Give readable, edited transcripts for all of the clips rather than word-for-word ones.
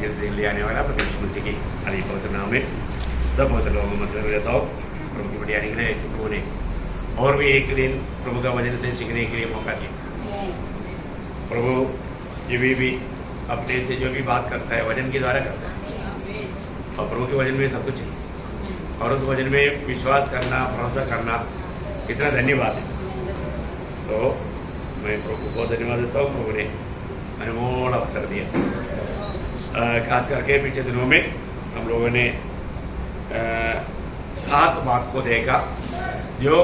Jail से ले आने वाला प्रभु यीशु मसीह की अली पवित्र नाम में सब पवित्र लोगों में मसला रहता हो। प्रभु की बढ़िया निकले प्रभु ने और भी एक दिन प्रभु का वचन से सीखने के लिए मौका दिया। प्रभु ये भी अपने से जो भी बात करता है वचन के द्वारा करता है और प्रभु के वचन में सब कुछ है और उस वचन में विश्वास करना, भरोसा करना कितना धन्यवाद है। तो मैं प्रभु को बहुत धन्यवाद देता हूँ। प्रभु ने अनमोल अवसर दिया। खास करके पिछले दिनों में हम लोगों ने 7 बात को देखा जो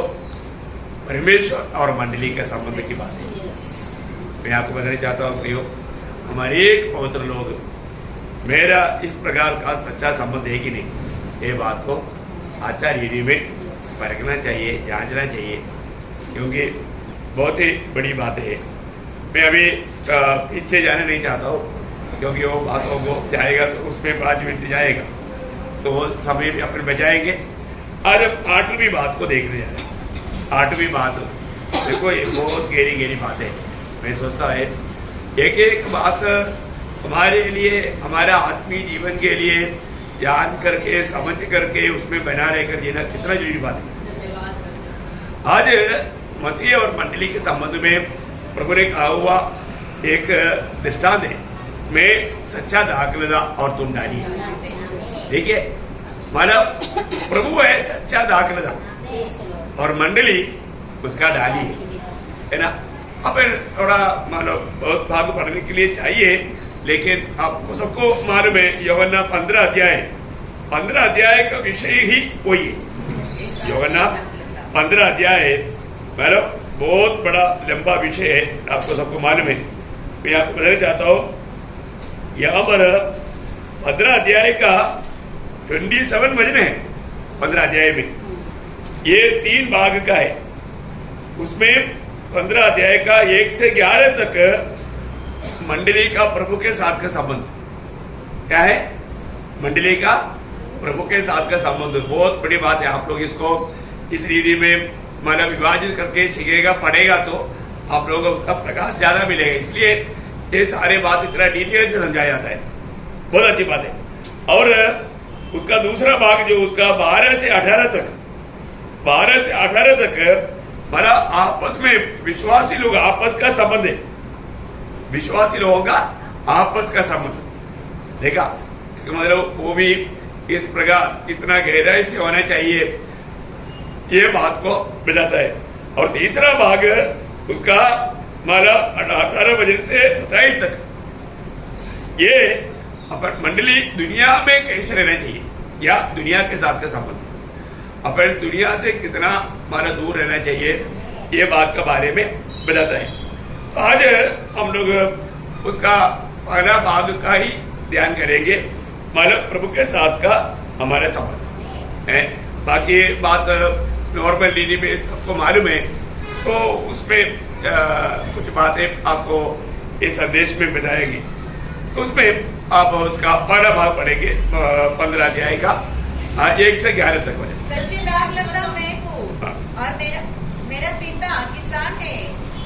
परमेश्वर और मंडली के संबंध की बात है। मैं आपको बताना चाहता हूँ प्रियो, हमारे एक पवित्र लोग मेरा इस प्रकार का सच्चा संबंध है कि नहीं, ये बात को आचार विधि में परखना चाहिए, जांचना चाहिए, क्योंकि बहुत ही बड़ी बात है। मैं अभी पीछे जाने नहीं चाहता हूँ क्योंकि वो बातों को जाएगा तो उसमें 5 मिनट जाएगा तो वो समय भी अपने बचाएंगे। आज हम 8वीं बात को देखने जा रहे हैं। 8वीं बात देखो, ये बहुत गहरी बात है। मैं सोचता है एक बात हमारे लिए, हमारा आत्मीय जीवन के लिए जान करके समझ करके उसमें बना रहकर जीना कितना जरूरी बात है। आज मसीह और मंडली के संबंध में प्रभु ने कहा हुआ एक दृष्टांत है, मैं सच्चा दाखलदा और तुम डाली है। देखिए, मतलब प्रभु है सच्चा दाखलदा और मंडली उसका डाली है ना। अपन थोड़ा मतलब बहुत भाग पढ़ने के लिए चाहिए, लेकिन आपको सबको मालूम है यूहन्ना 15 अध्याय का विषय ही वही है। यूहन्ना 15 अध्याय मतलब बहुत बड़ा लंबा विषय है, आपको सबको मालूम है। मैं आपको बताना चाहता हूँ यहाँ पर 15 अध्याय का 27 वचन है। 15 अध्याय में ये 3 भाग का है। उसमें 15 अध्याय का 1 से 11 तक मंडली का प्रभु के साथ का संबंध क्या है। मंडली का प्रभु के साथ का संबंध बहुत बड़ी बात है। आप लोग इसको इस रीति में मतलब विभाजित करके सीखेगा, पढ़ेगा तो आप लोगों को उसका प्रकाश ज्यादा मिलेगा। इसलिए ये सारे बात इतना डिटेल से समझाया जाता है, बहुत अच्छी बात है। और उसका दूसरा भाग जो उसका 12 से 18 तक हमारा आपस में विश्वासी लोग आपस का संबंध है। विश्वासी लोगों का आपस का संबंध देखा, इसका मतलब वो भी इस प्रकार कितना गहराई से होना चाहिए, ये बात को बताता है। और तीसरा भाग उसका हमारा 18 वचन से 27 तक, ये अपन मंडली दुनिया में कैसे रहना चाहिए या दुनिया के साथ का संबंध, अपन दुनिया से कितना हमारा दूर रहना चाहिए, ये बात के बारे में बताता है। आज हम लोग उसका पहला भाग का ही ध्यान करेंगे, मतलब प्रभु के साथ का हमारा संबंध है। बाकी बात नॉर्मल लीनी में सबको मालूम है, तो उसमें कुछ बातें आपको इस संदेश में बताएगी। तो उसमें आप उसका पहला भाग पढ़ेंगे 15 अध्याय का 1 से 11 तक। सच्ची दाखलता मैं हूँ और मेरा पिता किसान है।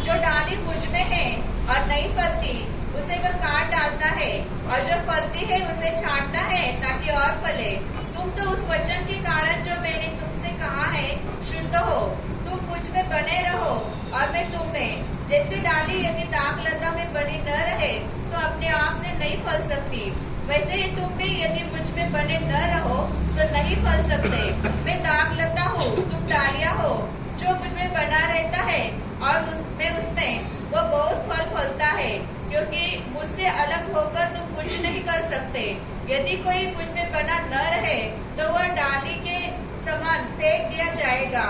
जो डाली मुझ में है और नहीं फलती उसे वह काट डालता है, और जो फलती है उसे छांटता है ताकि और फले। तुम तो उस वचन के कारण जो मैंने तुमसे कहा है शुद्ध हो। तुम मुझ में बने रहो और मैं तुम में। जैसे डाली यदि दाखलता में बनी न रहे तो अपने आप से नहीं फल सकती, वैसे ही तुम भी यदि मुझ में बने न रहो तो नहीं फल सकते। मैं दाखलता हूँ, तुम डालियाँ हो। जो मुझ में बना रहता है और मैं उसमें, वो बहुत फल फलता है, क्योंकि मुझसे अलग होकर तुम कुछ नहीं कर सकते। यदि कोई मुझ में बना न रहे तो वह डाली के समान फेंक दिया जाएगा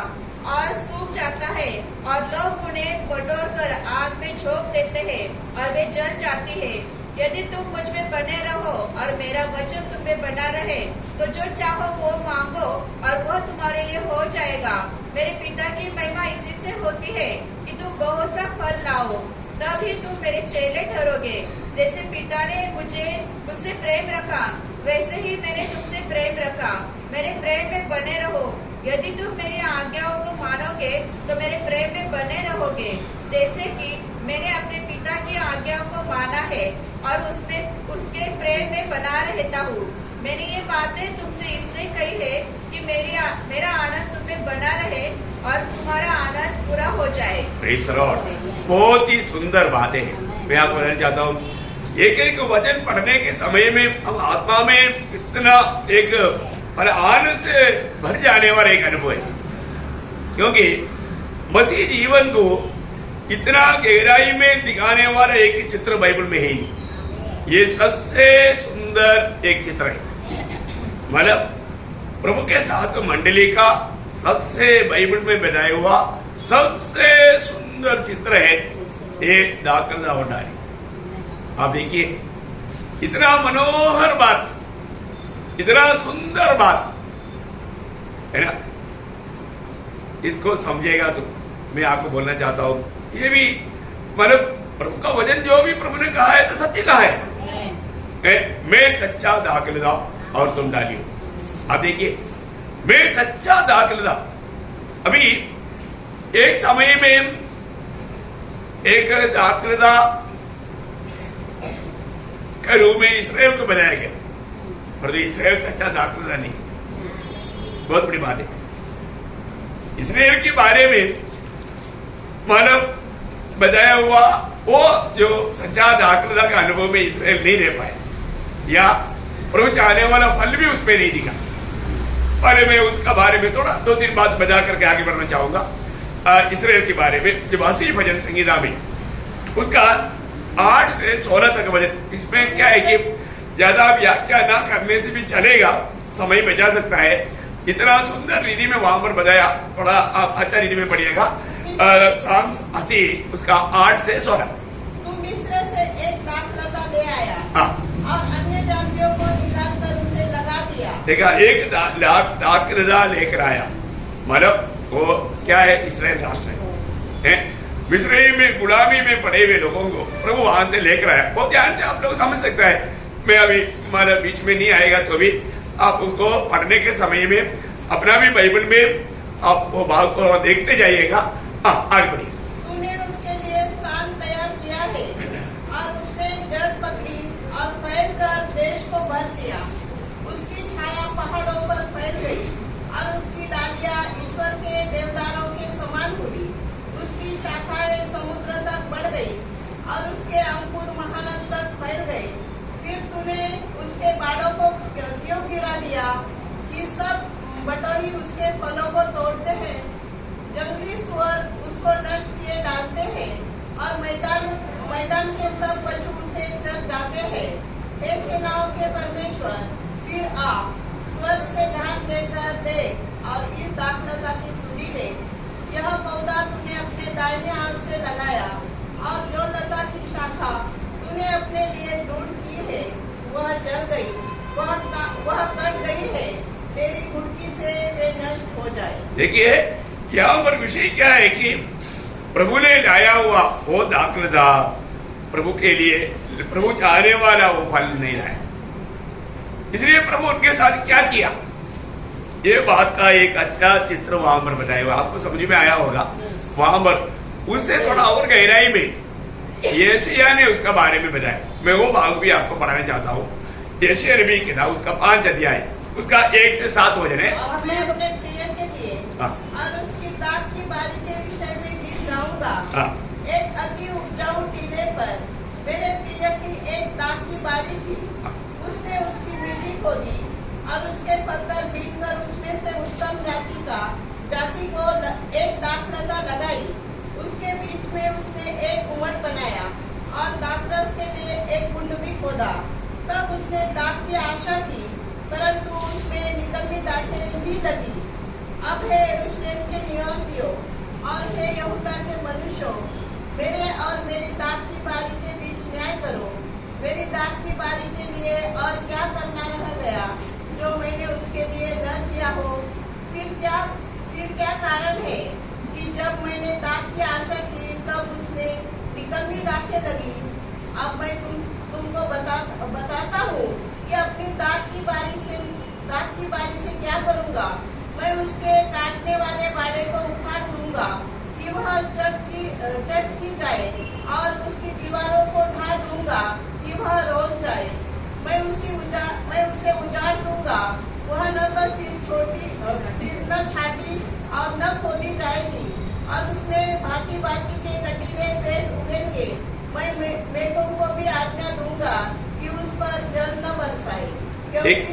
और सूख जाता है, और लोग उन्हें बटोर कर आग में झोंक देते हैं और वे जल जाती है। यदि तुम मुझ में बने रहो और मेरा वचन तुम में बना रहे तो जो चाहो वो मांगो और वह तुम्हारे लिए हो जाएगा। मेरे पिता की महिमा इसी से होती है कि तुम बहुत सा फल लाओ, तब ही तुम मेरे चेले ठहरोगे। जैसे पिता ने मुझसे प्रेम रखा वैसे ही मैंने तुमसे प्रेम रखा। मेरे प्रेम में बने रहो। यदि तुम मेरी आज्ञाओं को मानोगे तो मेरे प्रेम में बने रहोगे, जैसे कि मैंने अपने पिता की आज्ञा को माना है और उसमें उसके प्रेम में बना रहता हूँ। मैंने ये बातें तुमसे इसलिए कही है कि मेरा आनंद तुम्हें बना रहे और तुम्हारा आनंद पूरा हो जाए। Praise the Lord। बहुत ही सुंदर बातें हैं। मैं आपको बताना चाहता हूँ, एक एक वचन पढ़ने के समय में हम आत्मा में कितना एक आनंद से भर जाने वाला एक अनुभव है, क्योंकि मसीह जीवन को इतना गहराई में दिखाने वाला एक चित्र बाइबल में है ही नहीं। ये सबसे सुंदर एक चित्र है, मतलब प्रभु के साथ मंडली का सबसे बाइबल में बताया हुआ सबसे सुंदर चित्र है ये दाखलता और डाली। आप देखिए, इतना मनोहर बात, इतना सुंदर बात है ना, इसको समझेगा तो मैं आपको बोलना चाहता हूं, ये भी मतलब प्रभु का वचन जो भी प्रभु ने कहा है तो सत्य कहा है। मैं सच्चा दाखलता और तुम डालियो। आप देखिए, मैं सच्चा दाखलता। अभी एक समय में एक दाखलता के रूप में इसराइल को बनाया गया, पर इसराइल सच्चा दाखलता नहीं। बहुत बड़ी बात है। इसराइल के बारे में मानव बताया हुआ वो जो सच्चा दाखलता का अनुभव में इसराइल नहीं रह पाए, या प्रभु चाहने वाला फल भी उसमें नहीं दिखा। पहले मैं उसका बारे में थोड़ा 2-3 बात बता करके आगे बढ़ना चाहूंगा। इसराइल के बारे में जब 80 भजन संहिता में उसका 8 से 16 तक भजन, इसमें क्या है कि ज्यादा व्याख्या ना करने से भी चलेगा, समय बचा सकता है। इतना सुंदर रीति में वहां पर बताया, थोड़ा आप अच्छा रीति में पढ़िएगा। साम 80 उसका 8 से 16। तू मिस्र से एक दाखलता ले आया, हाँ, और अन्य जातियों को निकालकर उसे लगा दिया। देखा, एक दाखलता लेकर आया, मतलब वो क्या है, इसराइल राष्ट्र है। मिस्र में गुलामी में पड़े हुए लोगों को प्रभु वहां से लेकर आया। बहुत ध्यान से आप लोग समझ सकता है, मैं अभी हमारे बीच में नहीं आएगा तो भी आप उसको पढ़ने के समय में अपना भी बाइबल में आप वो भाग को देखते जाइएगा। हाँ, आगे बढ़िए। तूने उसके लिए स्थान तैयार किया है, और उसने जड़ पकड़ी और फैलकर देश को भर दिया। उसकी छाया पहाड़ों पर फैल गई, और उसकी डालियां ईश्वर के देवदारों के समान हुई। उसकी शाखाएं समुद्र तक बढ़ गई, और उसके अंकुर महानद तक फैल गए। फिर तूने उसके बाड़ों को क्यों गिरा दिया कि सब बटोही उसके फलों को तोड़ते हैं? जंगली सुअर उसको नष्ट किए डालते हैं, और मैदान के सब पशु उसे चर जाते हैं। हे सेनाओं के परमेश्वर, फिर आ, स्वर्ग से ध्यान देकर देख, और इस दाखलता की सुधि ले। यह पौधा तूने अपने दाहिने हाथ से लगाया, और जो लता की शाखा तूने अपने लिए ढूंढ की है, वह जल गई, वह कट गई है। तेरी घुड़की से वे नष्ट हो जाए। देखिए, यहाँ पर विषय क्या है कि प्रभु ने लाया हुआ वो दाखलता प्रभु के लिए, प्रभु चाहने वाला वो फल नहीं लाया। इसलिए प्रभु उनके साथ क्या किया, ये बात का एक अच्छा चित्र वहां पर बताया हुआ, आपको समझ में आया होगा। वहां पर उससे थोड़ा और गहराई में यशायाह ने उसका बारे में बताया। मैं वो भाग भी आपको पढ़ाना चाहता हूँ। यशायाह नबी की किताब, उसका 5 अध्याय, उसका 1 से 7 वचन है। और मैं अपने प्रिय के लिए हाँ, और उसकी दाख की बारी के विषय में गीत गाऊंगा। हाँ, एक अति उपजाऊ टीले पर मेरे प्रिय की एक दाख की बारी थी। उसने उसकी मिट्टी खोदी, और उसके पत्थर बीनकर उसमें से उत्तम जाति को एक दाखलता लगाई। उसके बीच में उसने एक उमट बनाया, और दाखरस के लिए एक कुंड भी खोदा। तब उसने दाख की आशा की, परंतु उसमें निकलनी दाखें नहीं लगी। अब हे यरूशलेम के निवासियों, और हे यहूदा के मनुष्यों, मेरे और मेरी दाख की बारी के बीच न्याय करो। मेरी दाख की बारी के लिए और क्या करना रह गया जो मैंने उसके लिए न किया हो? फिर क्या कारण है कि जब मैंने दाख की आशा की तब उसमें निकलनी दाखें लगी? अब मैं तुमको बताता हूँ कि अपनी दाख की बारी से क्या करूँगा। मैं उसके काटने वाले बाड़े को उखाड़ दूंगा कि वह चट की जाए, और उसकी दीवार दूंगा कि वह रोज जाए। मैं उसे उजाड़ दूंगा, वह न तो फिर न छाटी और न खोदी जाएगी, और उसमें भांति भांति के कटीले पेड़ उगेंगे। मैं मेघों को भी आज्ञा दूंगा कि उस पर जल न बरसाए, क्योंकि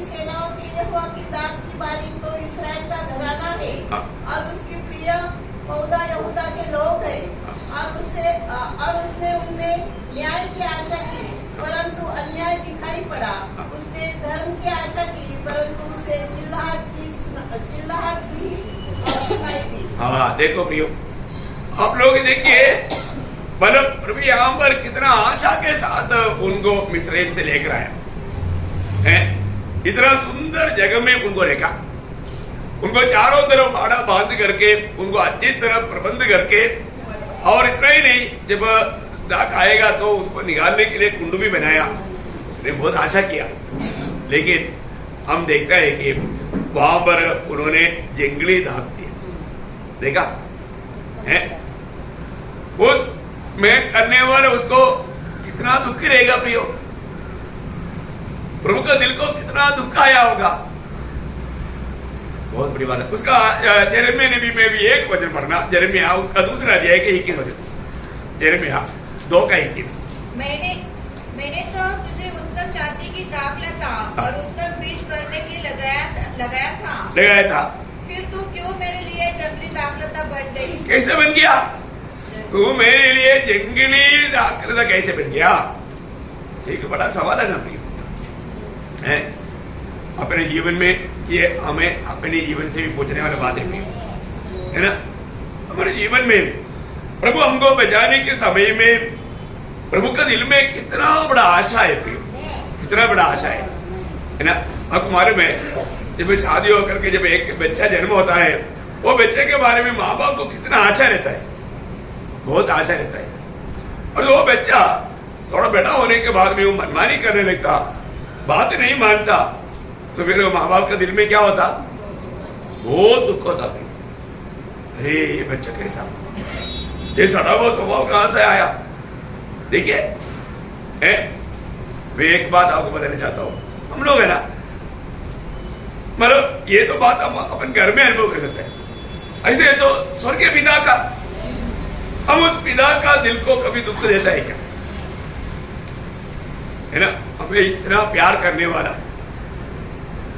सेनाओं की यहोवा की दाग की बारी तो इस्राएल का घराना है, और उसकी प्रिय पौधा यहूदा के लोग हैं। और उसने उनमें न्याय की आशा की, परंतु अन्याय दिखाई पड़ा। उसने धर्म की आशा की, परंतु उसे चिल्लाहट की सुनाई दी। हाँ देखो प्रियो, आप लोग देखिए प्रभु यहाँ पर कितना आशा के साथ उनको मिस्रैम से लेकर आया है। इतना सुंदर जगह में उनको रखा, उनको चारों तरफ बाड़ा बांध करके उनको अच्छी तरह प्रबंध करके, और इतना ही नहीं, जब दाग आएगा तो उसको निकालने के लिए कुंड भी बनाया। उसने बहुत आशा किया, लेकिन हम देखता है कि वहां पर उन्होंने जंगली दाग दिया। देखा है उस में करने वाले उसको कितना दुख रहेगा प्रियो, प्रभु का दिल को कितना दुख आया होगा। बहुत बड़ी बात है। उसका यिर्मयाह नबी में भी एक वचन पढ़ना, यिर्मयाह उसका दूसरा अध्याय के 21 वचन, यिर्मयाह 2:21। मैंने तो तुझे उत्तम जाति की दाखलता और उत्तम बीज करने की लगाया था, फिर तू क्यों मेरे लिए जंगली दाखलता बन गई? कैसे बन गया तू मेरे लिए जंगली दाखलता, कैसे बन गया? एक बड़ा सवाल है ना प्रिय, अपने जीवन में ये हमें अपने जीवन से भी पूछने वाली बात है ना। हमारे जीवन में प्रभु हमको बचाने के समय में प्रभु का दिल में कितना बड़ा आशा है प्रियो, कितना बड़ा आशा है ना। अब हमारे में जब शादी होकर के जब एक बच्चा जन्म होता है, वो बच्चे के बारे में माँ बाप को कितना आशा रहता है, बहुत आशा रहता है। और वो बच्चा थोड़ा बड़ा होने के बाद में वो मनमानी करने लगता, बात नहीं मानता, तो फिर माँ बाप के दिल में क्या होता? बहुत दुख होता। अरे ये बच्चा कैसा, ये सड़ा हुआ स्वभाव कहां से आया? देखिए मैं एक बात आपको बताना चाहता हूं, हम लोग है ना, मतलब ये तो बात हम अपन घर में अनुभव कर सकते हैं। ऐसे तो स्वर्ग के पिता का, हम उस पिता का दिल को कभी दुख देता है क्या? है ना, हमें इतना प्यार करने वाला,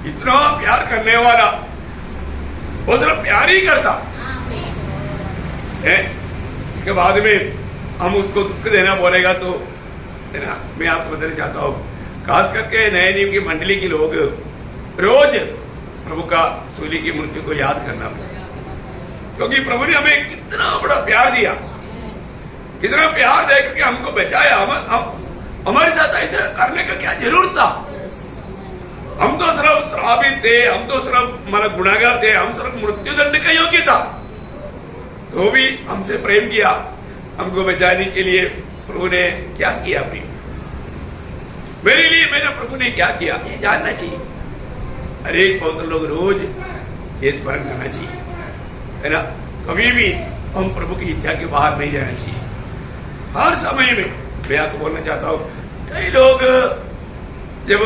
इतना प्यार करने वाला, वो सिर्फ प्यार ही करता है। इसके बाद में हम उसको दुख देना बोलेगा तो, है ना, मैं आपको बताना चाहता हूँ, खास करके नए नियम की मंडली के लोग रोज प्रभु का सूली की मृत्यु को याद करना, क्योंकि प्रभु ने हमें कितना बड़ा प्यार दिया, कितना प्यार दे करके हमको बचाया। हमारे साथ ऐसा करने का क्या जरूरत था? हम तो सिर्फ श्रापित थे, हम तो सिर्फ मतलब गुनाहगार थे, हम सिर्फ मृत्यु दंड का योग्य था, तो भी हमसे प्रेम किया, हमको बचाने के लिए प्रभु ने क्या किया? मेरे लिए मेरे प्रभु ने क्या किया, ये जानना चाहिए। हर एक पवित्र लोग रोज ये स्मरण करना चाहिए, है ना। कभी भी हम प्रभु की इच्छा के बाहर नहीं जाना चाहिए। हर समय में मैं आपको बोलना चाहता हूँ, कई लोग जब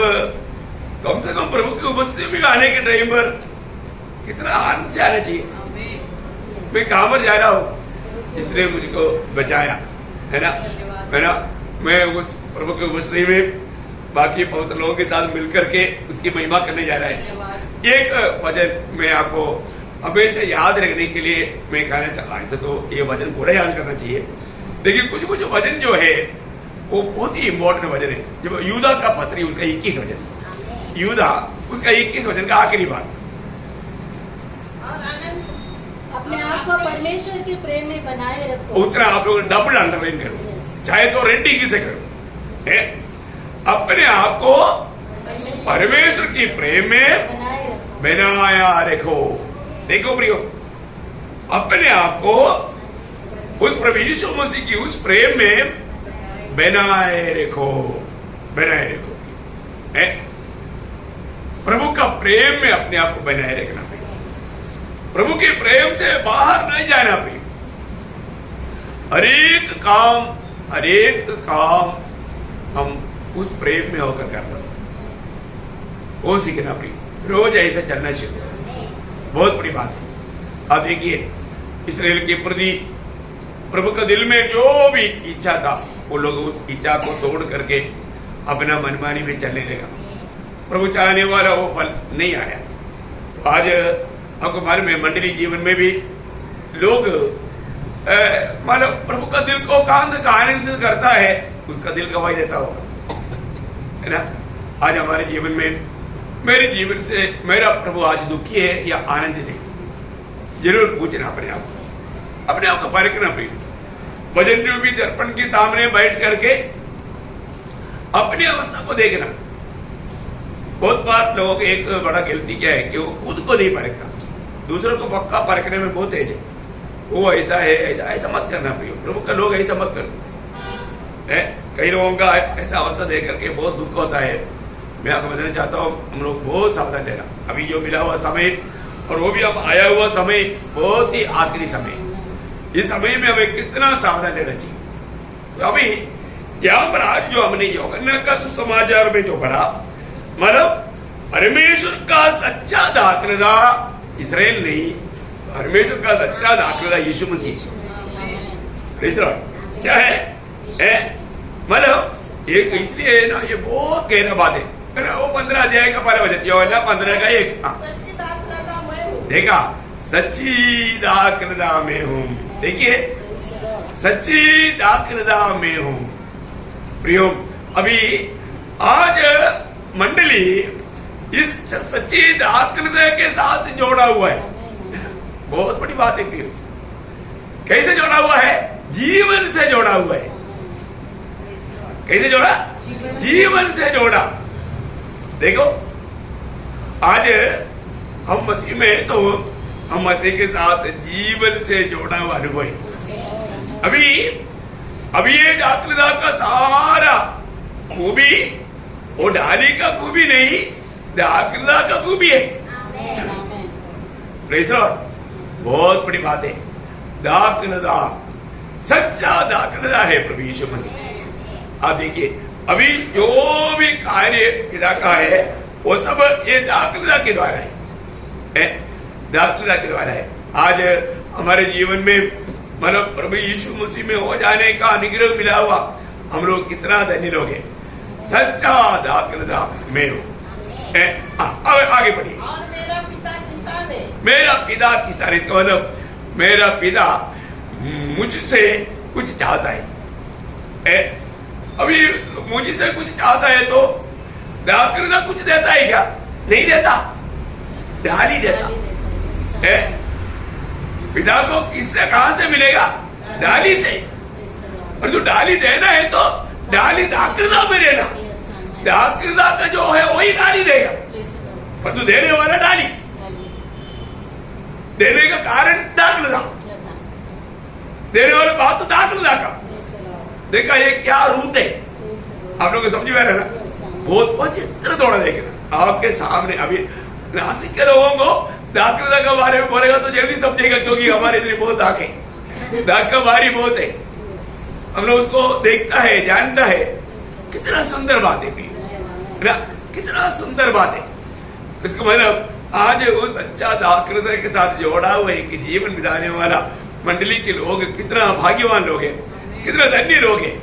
कम से कम प्रभु की उपस्थिति में आने के टाइम पर कितना आनंद से आना चाहिए। मैं कहां पर जा रहा हूँ, इसने मुझको बचाया, है ना। मैं उस प्रभु की उपस्थिति में बाकी पवित्र लोगों के साथ मिलकर के उसकी महिमा करने जा रहा है। एक वचन मैं आपको हमेशा याद रखने के लिए मैं कहना चाहता हूँ, ऐसे तो ये वचन पूरा याद करना चाहिए, लेकिन कुछ कुछ वचन जो है वो बहुत ही इम्पोर्टेंट वचन है। जब यूदा का पत्री, उसका 21 वचन, यूदा उसका 21 वचन का आखिरी बात, अपने आप को परमेश्वर के प्रेम में बनाए रखो। उतना आप लोग डबल अंडरलाइन करो, चाहे तो रेड टिक से करो, अपने आप को परमेश्वर की प्रेम में बनाया रखो। देखो प्रियो, अपने आप को उस प्रभु यीशु मसीह की उस प्रेम में बनाए रखो, बनाए रखो। प्रभु का प्रेम में अपने आप को बनाए रखना, प्रभु के प्रेम से बाहर नहीं जाना। हर एक काम हरेक काम हम उस प्रेम में होकर करना, वो सीखना प्रिय। रोज ऐसे चलना चाहिए, बहुत बड़ी बात है। आप देखिए इसराइल के प्रति प्रभु का दिल में जो भी इच्छा था, वो लोग उस इच्छा को तोड़ करके अपना मनमानी में चलने लगा। प्रभु चाहने वाला वो फल नहीं आया। आज आपको मालूम है मंडली जीवन में भी लोग मानो प्रभु का दिल को का आनंदित करता है, उसका दिल गवाही देता होगा, है ना। आज हमारे जीवन में, मेरे जीवन से मेरा प्रभु आज दुखी है या आनंदित है, जरूर पूछना अपने आप को परखना प्रिय। भजन रूपी दर्पण के सामने बैठ करके अपनी अवस्था को देखना। बहुत बार लोगों की एक बड़ा गलती क्या है कि वो खुद को नहीं परखता, दूसरों को पक्का परखने में बहुत तेज है। वो ऐसा है, ऐसा मत करना प्रिय। प्रभु का लोग ऐसा मत करना है। कई लोगों का ऐसा अवस्था देख करके बहुत दुख होता है। मैं आपको बताना चाहता हूँ, हम लोग बहुत सावधान रहना। अभी जो मिला हुआ समय और वो भी अब आया हुआ समय बहुत ही आखिरी समय, इस समय में हमें कितना सावधान रहना चाहिए। तो अभी यहाँ पर आज जो हमने यूहन्ना का सुसमाचार में जो पढ़ा, मतलब परमेश्वर का सच्चा दाखलदा इसराइल नहीं, परमेश्वर का सच्चा दाखलदा यीशु मसीह। क्या है मतलब एक इसलिए ना, ये बहुत गहरा बात है ना। वो 15 अध्याय का पहला वचन, यूहन्ना 15 का 1, सच्ची दाखलता मैं हूँ। देखा, सच्ची दाखलदा में हूँ। देखिए, सच्ची दाखलदा में हूँ प्रियो। अभी आज मंडली इस सच्ची दाखलदा के साथ जोड़ा हुआ है। बहुत बड़ी बात है प्रियो। कैसे जोड़ा हुआ है? जीवन से जोड़ा हुआ है। कैसे जोड़ा? जीवन से जोड़ा। देखो, आज हम मसीह में, तो हम मसीह के साथ जीवन से जोड़ा हुआ अनुभव है। अभी ये दाखलदा का सारा खूबी वो डाली का खूबी नहीं, दाखलदा का खूबी है। Praise Lord. बहुत बड़ी बात है। दाखलदा, सच्चा दाखलदा है प्रभु यीशु मसीह। आप देखिए, अभी जो भी कार्य पिता का है वो सब ये दाखलदा के द्वारा है, दाखलदा के द्वारा है। आज हमारे जीवन में मतलब प्रभु यीशु मसीह में हो जाने का अनुग्रह मिला हुआ, हम लोग कितना धन्य लोग हैं। सच्चा दाखलदा में हो। आगे बढ़िए। और मेरा पिता किसान है। मेरा पिता किसान है, तो मतलब मेरा पिता मुझसे कुछ चाहता है। अभी मुझसे कुछ चाहता है तो दाखलदा कुछ देता है क्या? नहीं देता, डाली देता है। पिता को किससे, कहां से मिलेगा? डाली से। और जो डाली देना है तो डाली दाखलदा में देना। दाखलदा का जो है वही डाली देगा, पर तो देने वाला डाली, देने का कारण दाखलदा, देने वाला बात तो दाखलदा का। देखा ये क्या रूट है, आप लोग समझ में आ रहा है ना। बहुत चित्र थोड़ा देखना आपके सामने। अभी नासिक के लोगों को दाखलदा के बारे में बोलेगा तो जल्दी समझेगा, क्योंकि हमारे इधर बहुत आंखें, दाख का बारी बहुत है। हम लोग उसको देखता है, जानता है। कितना सुंदर बात है ना, कितना सुंदर बात है। इसका मतलब आज वो सच्चा दाखलदा के साथ जोड़ा हुआ है कि जीवन बिताने वाला मंडली के लोग कितना भाग्यवान लोग हैं, कितना धन्य लोग हैं,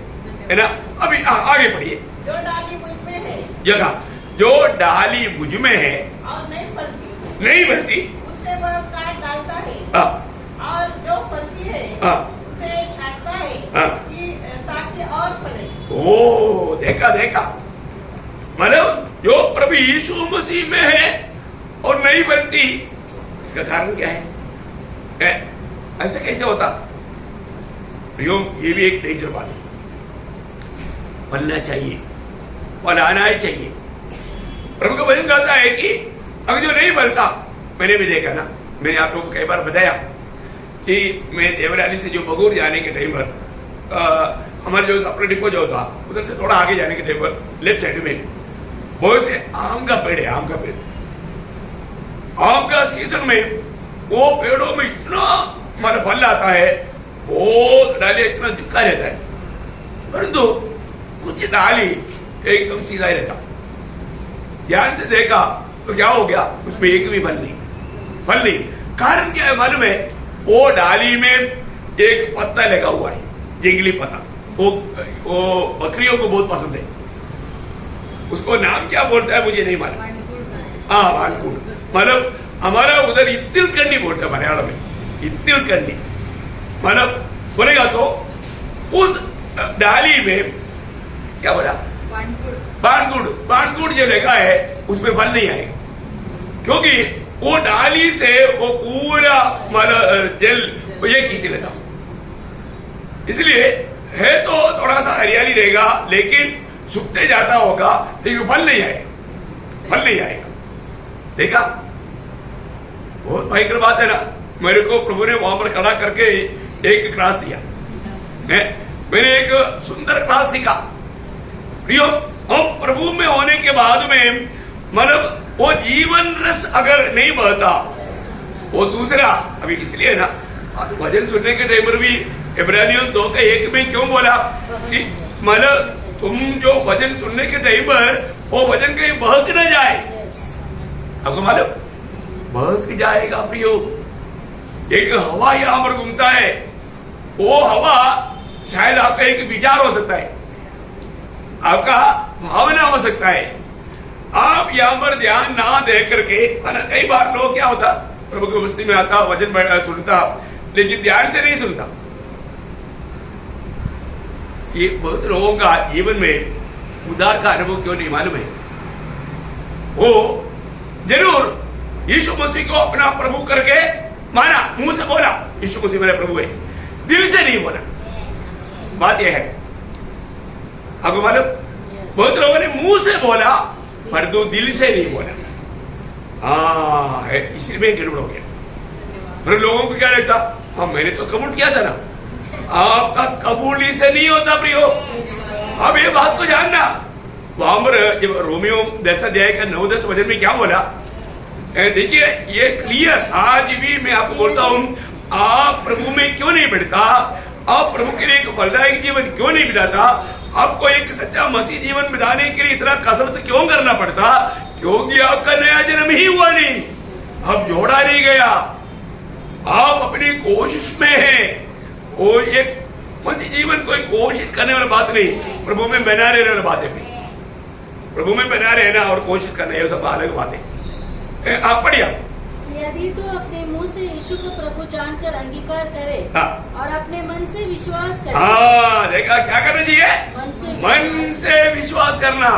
है ना। अभी आगे बढ़िए। जो डाली मुझ में है, जगह जो डाली मुझ में है और नहीं फलती, नहीं फलती, उससे वह काट डालता है। और जो फलती है उसे छांटता है कि ताकि और फले। ओ देखा देखा, मतलब जो प्रभु यीशु मसीह में है और नहीं बनती, इसका कारण क्या है? ऐसा कैसे होता? ये भी एक डेंजर बात है। फलना चाहिए, फल आना ही चाहिए। प्रभु का वचन कहता है कि अगर जो नहीं फलता, मैंने भी देखा ना, मैंने आप लोगों को कई बार बताया कि मैं देवराली से जो बगूर जाने के टाइम पर हमारे जो सप्लाई डिपो जो था, उधर से थोड़ा आगे जाने के टाइम पर लेफ्ट साइड में बहुत से आम का पेड़ है। आम का पेड़, आम का सीजन में वो पेड़ों में इतना हमारा फल आता है, बहुत डाले इतना दिखा रहता है। परंतु कुछ डाली एकदम सीधा ही रहता। ध्यान से देखा तो क्या हो गया, उसमें एक भी फल नहीं। कारण क्या है मालूम है? वो डाली में एक पत्ता लगा हुआ है, जंगली पत्ता, वो बकरियों को बहुत पसंद है। उसको नाम क्या बोलता है मुझे नहीं मालूम। हाँ, वानकुड़, मतलब हमारा उधर इत्तिलकंडी बोलता है मलयालम में, इत्तिलकंडी मतलब बोलेगा तो उस डाली में क्या बोला, बानगुड़ जो लगा है उसमें फल नहीं आएगा, क्योंकि वो डाली से वो पूरा मतलब जल ये खींच लेता। इसलिए है तो थोड़ा सा हरियाली रहेगा, लेकिन सूखते जाता होगा, लेकिन फल नहीं आएगा। देखा, बहुत भयंकर बात है ना। मेरे को प्रभु ने वहां पर खड़ा करके एक क्लास दिया, मैंने एक सुंदर क्लास सीखा। प्रियो, हम प्रभु में होने के बाद में मतलब वो जीवन रस अगर नहीं बहता, वो दूसरा अभी इसलिए ना भजन सुनने के टाइम पर भी इब्रानियों 2:1 में क्यों बोला कि मतलब तुम जो भजन सुनने के टाइम पर वो भजन कहीं बहक न जाए। आपको मालूम, बहक जाएगा प्रियो। एक हवा यहां पर घूमता है, वो हवा शायद आपका एक विचार हो सकता है, आपका भावना हो सकता है। आप यहां पर ध्यान ना दे करके, कई बार लोग क्या होता, प्रभु की उपस्थिति में आता, वचन सुनता, लेकिन ध्यान से नहीं सुनता। ये बहुत लोगों का जीवन में उद्धार का अनुभव क्यों नहीं मालूम है। वो जरूर यीशु मसीह को अपना प्रभु करके माना, मुंह से बोला यीशु मसीह मेरा प्रभु है, दिल से नहीं बोला। बात यह है, आपको मालूम, बहुत लोगों ने मुंह से बोला परंतु दिल से नहीं बोला। हाँ, इसलिए में गड़बड़ हो गया। फिर लोगों को क्या लगता, हाँ मैंने तो कबूल किया था ना। आपका कबूली से नहीं होता प्रियो। अब ये बात को जानना, वहां पर जब रोमियो 10 अध्याय का 9-10 वचन में क्या बोला, देखिए ये क्लियर। आज भी मैं आपको बोलता हूं, आप प्रभु में क्यों नहीं बढ़ता, आप प्रभु के लिए एक फलदायक जीवन क्यों नहीं बिताता, आपको एक सच्चा मसीह जीवन बिताने के लिए इतना कसरत क्यों करना पड़ता, क्योंकि आपका नया जन्म ही हुआ नहीं, अब जोड़ा नहीं गया, आप अपनी कोशिश में हैं। वो एक मसीह जीवन कोई कोशिश करने वाली बात नहीं, प्रभु में बना रहने वाली बात है। प्रभु में बना रहना और कोशिश करना ये सब अलग बात है। आप पढ़िए। यदि तो अपने मुंह से यीशु को प्रभु जानकर अंगीकार करे और अपने मन से विश्वास करे। हाँ, देखा क्या करना चाहिए, मन से विश्वास करना।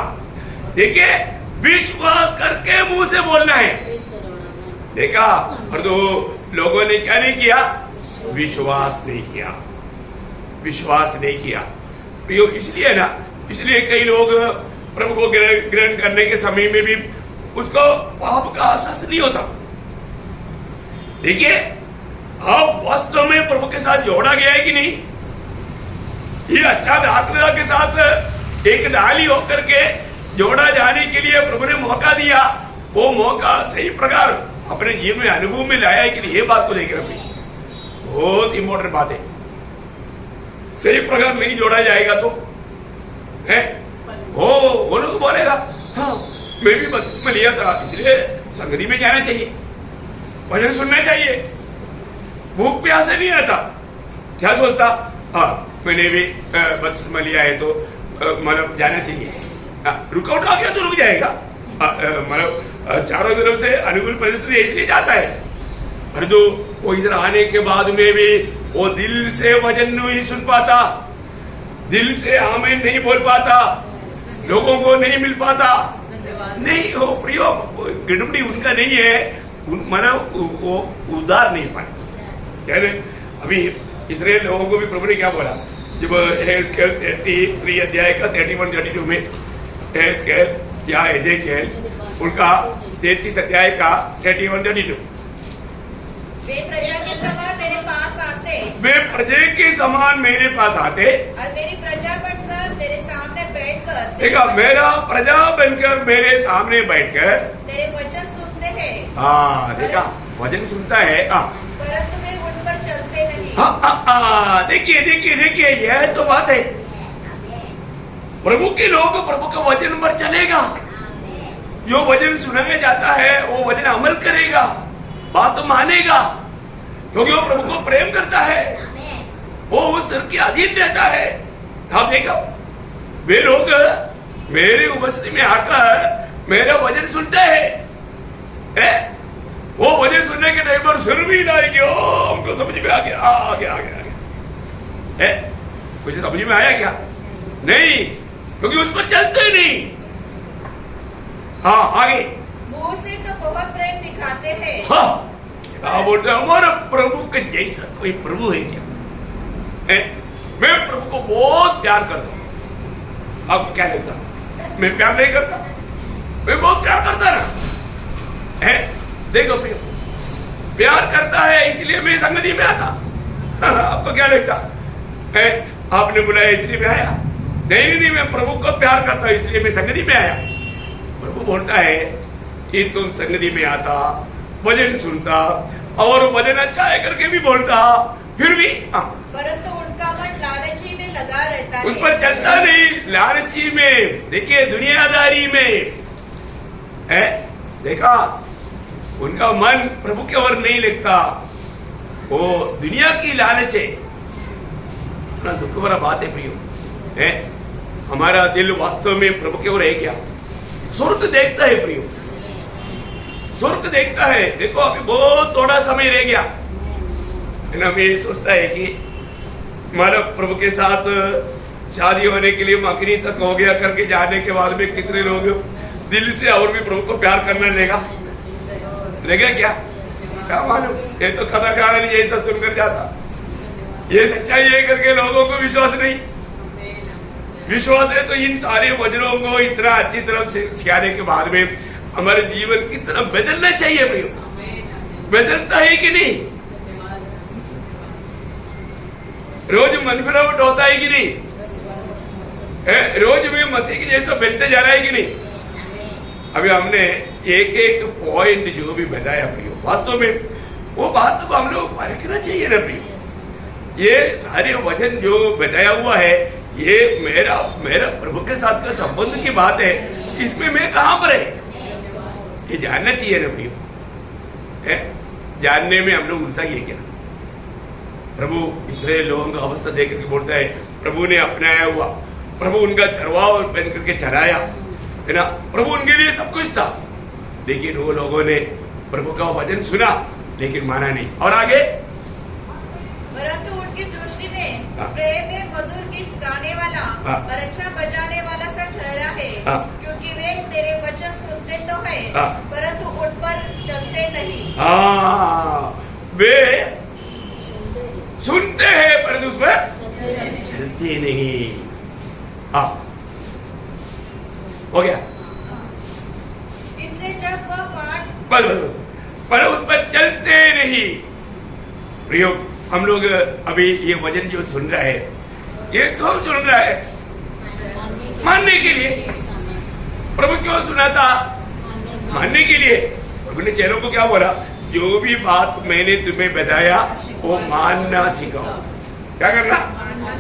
देखिए, विश्वास करके मुंह से बोलना है। देखा, और तो लोगों ने क्या नहीं किया, विश्वास नहीं किया। तो इसलिए ना, इसलिए कई लोग प्रभु को ग्रहण करने के समय में भी उसको पाप का एहसास नहीं होता। देखिए, आप वास्तव में प्रभु के साथ जोड़ा गया है कि नहीं। ये अच्छा दाखला के साथ एक डाली होकर के जोड़ा जाने के लिए प्रभु ने मौका दिया, वो मौका सही प्रकार अपने जीवन में अनुभव में लाया है कि नहीं, ये बात को लेकर अपनी बहुत इंपॉर्टेंट बात है। सही प्रकार नहीं जोड़ा जाएगा तो है वो लोग बोलेगा, हाँ मैं भी बपतिस्मा लिया था, इसलिए संगति में जाना चाहिए, भजन सुनना चाहिए। भूख प्यास से नहीं आता, क्या सोचता, हाँ मैंने भी बपतिस्मा लिया है तो मतलब जाना चाहिए। रुकावट आ गया तो रुक जाएगा, मतलब चारों तरफ से अनुकूल परिस्थिति इसलिए जाता है। परंतु वो इधर आने के बाद में भी वो दिल से वचन नहीं सुन पाता, दिल से आमीन नहीं बोल पाता, लोगों को नहीं मिल पाता। नहीं हो प्रियो, गड़बड़ी उनका नहीं है, मतलब वो उदार नहीं पाए। अभी इसराइल लोगों को भी प्रभु ने क्या बोला, जब 33 अध्याय का 31-32 में एहेजकेल या एजेकेल उनका 33 अध्याय का 31-32, वे प्रजा के समान मेरे पास आते, वे प्रजा के समान मेरे पास आते और मेरी प्रजा बनकर तेरे सामने बैठकर, देखा, मेरा प्रजा बनकर मेरे सामने बैठकर तेरे वचन सुनते हैं। हाँ देखा, वचन सुनता है, परंतु वे उन पर चलते नहीं। देखिए, यह तो बात है। प्रभु के लोग प्रभु का वचन पर चलेगा, जो वचन सुनाया जाता है वो वचन अमल करेगा, बात मानेगा, क्योंकि वो प्रभु को प्रेम करता है, वो उस सिर के अधीन रहता है। आप देखो वे लोग मेरे उपस्थिति में आकर मेरा वचन सुनते हैं, वो वचन सुनने के टाइम पर सुन भी लाएंगे, हमको समझ में आ गया, आ गया, आ गया, आ गया। कुछ समझ में आया क्या? नहीं, क्योंकि उस पर चलते नहीं। हाँ, आगे। मुंह से तो बहुत प्रेम दिखाते हैं। हाँ, क्या बोलते हैं, हमारा प्रभु के जैसा कोई प्रभु है क्या? मैं प्रभु को बहुत प्यार करता हूं। आपको क्या लगता? मैं प्यार नहीं करता? मैं बहुत प्यार करता ना। देखो प्यार करता है इसलिए मैं संगति में आता। आपको क्या लगता है? आपने बुलाया इसलिए मैं आया? नहीं, मैं प्रभु को प्यार करता हूं इसलिए मैं संगति में आया। प्रभु बोलता है कि तुम संगति में आता, वचन सुनता और वचन अच्छा है करके भी बोलता, फिर भी परंतु उनका मन लालची में लगा रहता है। उस पर चलता नहीं, लालची में, देखिए दुनियादारी में है। देखा, उनका मन प्रभु की ओर नहीं लगता, वो दुनिया की लालच है। इतना दुख भरा बात है प्रियो, है हमारा दिल वास्तव में प्रभु की ओर है क्या? स्वर्ग देखता है प्रियो, स्वर्ग देखता है। देखो अभी बहुत थोड़ा समय रह गया है ना। मैं सोचता है कि हमारा प्रभु के साथ शादी होने के लिए मकनी तक हो गया करके जाने के बाद में कितने लोग दिल से और भी प्रभु को प्यार करने लेगा क्या मालूम? ये तो कथा कहानी ऐसा सुनकर जाता, ये सच्चाई है करके लोगों को विश्वास नहीं। विश्वास है तो इन सारे वचनों को इतना अच्छी तरह से सिखाने के बाद में हमारे जीवन की तरफ बदलना चाहिए प्रियो। बदलता है कि नहीं? रोज मन फिरावट होता है कि नहीं? रोज में मसीह की जैसा बनते जा रहा है कि नहीं? अभी हमने एक एक पॉइंट जो भी बताया प्रियो, वास्तव में वो बात को हम लोग परखना चाहिए ना प्रियो। ये सारे वचन जो बताया हुआ है, ये मेरा प्रभु के साथ का संबंध की बात है, इसमें मैं कहां पर है ये जानना चाहिए ना प्रियो। जानने में हम लोग उलझा ये क्या? प्रभु इस्राएल लोगों का अवस्था देख करके बोलता है, प्रभु ने अपनाया हुआ, प्रभु उनका चरवाहा बन करके चराया, है ना। प्रभु उनके लिए सब कुछ था, लेकिन वो लोगों ने प्रभु का वचन सुना लेकिन माना नहीं। और आगे, परंतु उनकी दृष्टि में प्रेम में मधुर गीत गाने वाला और अच्छा बजाने वाला सा ठहरा है, क्योंकि वे तेरे वचन सुनते तो है परंतु उन पर चलते नहीं। वे सुनते हैं परंतु उस पर चलते नहीं। हो गया? इसलिए जब वह पाठ बस पर उस पर चलते नहीं। प्रियो, हम लोग अभी ये वचन जो सुन रहा है, ये क्यों सुन रहा है? मानने के लिए। प्रभु क्यों सुनाता? मानने के लिए। प्रभु ने चेलों को क्या बोला? जो भी बात मैंने तुम्हें बताया वो मानना सिखाओ। क्या करना?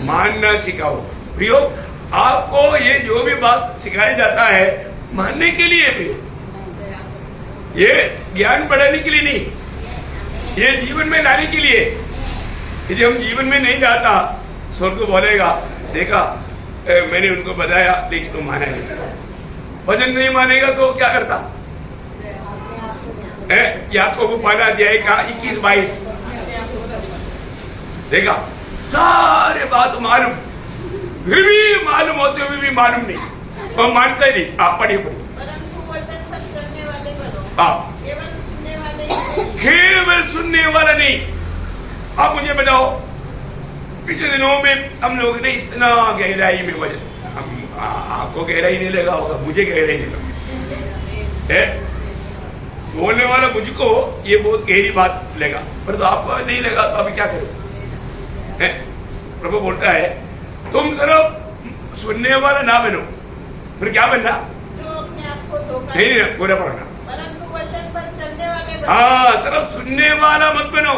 मानना सिखाओ। प्रियो, आपको ये जो भी बात सिखाया जाता है मानने के लिए प्रियो, ये ज्ञान बढ़ाने के लिए नहीं, ये जीवन में लाने के लिए। यदि हम जीवन में नहीं लाता, स्वर्ग बोलेगा देखा मैंने उनको बताया लेकिन वो माना नहीं। वचन नहीं मानेगा तो क्या करता? याकूब 5 अध्याय का 21-22 देखा, सारे बात मालूम, फिर भी मालूम होते हुए भी मालूम नहीं, वो मानता ही नहीं। आप पढ़िए केवल सुनने वाला नहीं। आप मुझे बताओ, पिछले दिनों में हम लोग ने इतना गहराई में वजन, आपको गहराई नहीं लगा होगा, मुझे गहराई नहीं लगा। बोलने वाला मुझको ये बहुत गहरी बात लगा, पर तो आपको नहीं लगा तो अभी क्या करो? प्रभु बोलता है तुम सिर्फ सुनने वाला ना बनो, फिर क्या बनना? जो अपने आप को धोखा नहीं पूरा पढ़ना, परंतु वचन पर चलने वाले बनो। हाँ, सिर्फ सुनने वाला मत बनो,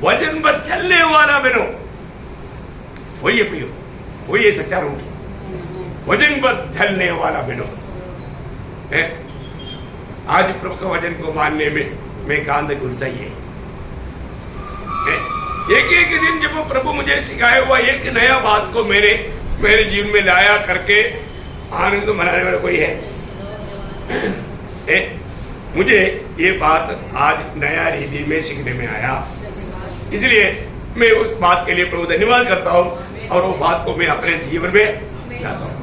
वचन पर चलने वाला बनो। वही है प्रियो, वही है सच्चा रूप। वजन पर ढलने वाला बनो। आज प्रभु का वचन को मानने में कांध गुस्सा ही है। एक एक दिन जब वो प्रभु मुझे सिखाया हुआ एक नया बात को मेरे जीवन में लाया करके आनंद मनाने वाला कोई है? मुझे ये बात आज नया रीति में सीखने में आया, इसलिए मैं उस बात के लिए प्रभु धन्यवाद करता हूँ और वो बात को मैं अपने जीवन में लाता हूँ।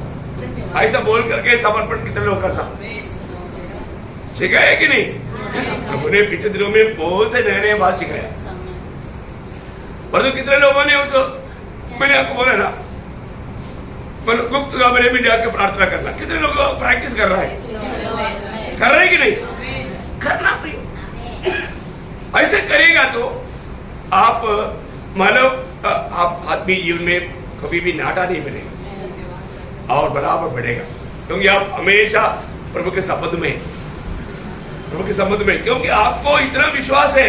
ऐसा बोल करके समर्पण कितने लोग करता सिखाया कि नहीं? प्रभु ने पिछले दिनों में बहुत से नए नए बात सिखाया, परंतु कितने लोगों ने उसको, मैंने आपको बोला ना, मतलब गुप्त कमरे में जाकर प्रार्थना करना, कितने लोग प्रैक्टिस कर रहा है? कर रहे कि नहीं? करना प्रिय। ऐसे करेगा तो आप मानव आप आदमी जीवन में कभी भी नाटा नहीं बनेगा और बराबर बढ़ेगा, क्योंकि आप हमेशा प्रभु के संबंध में, प्रभु के संबंध में, क्योंकि आपको इतना विश्वास है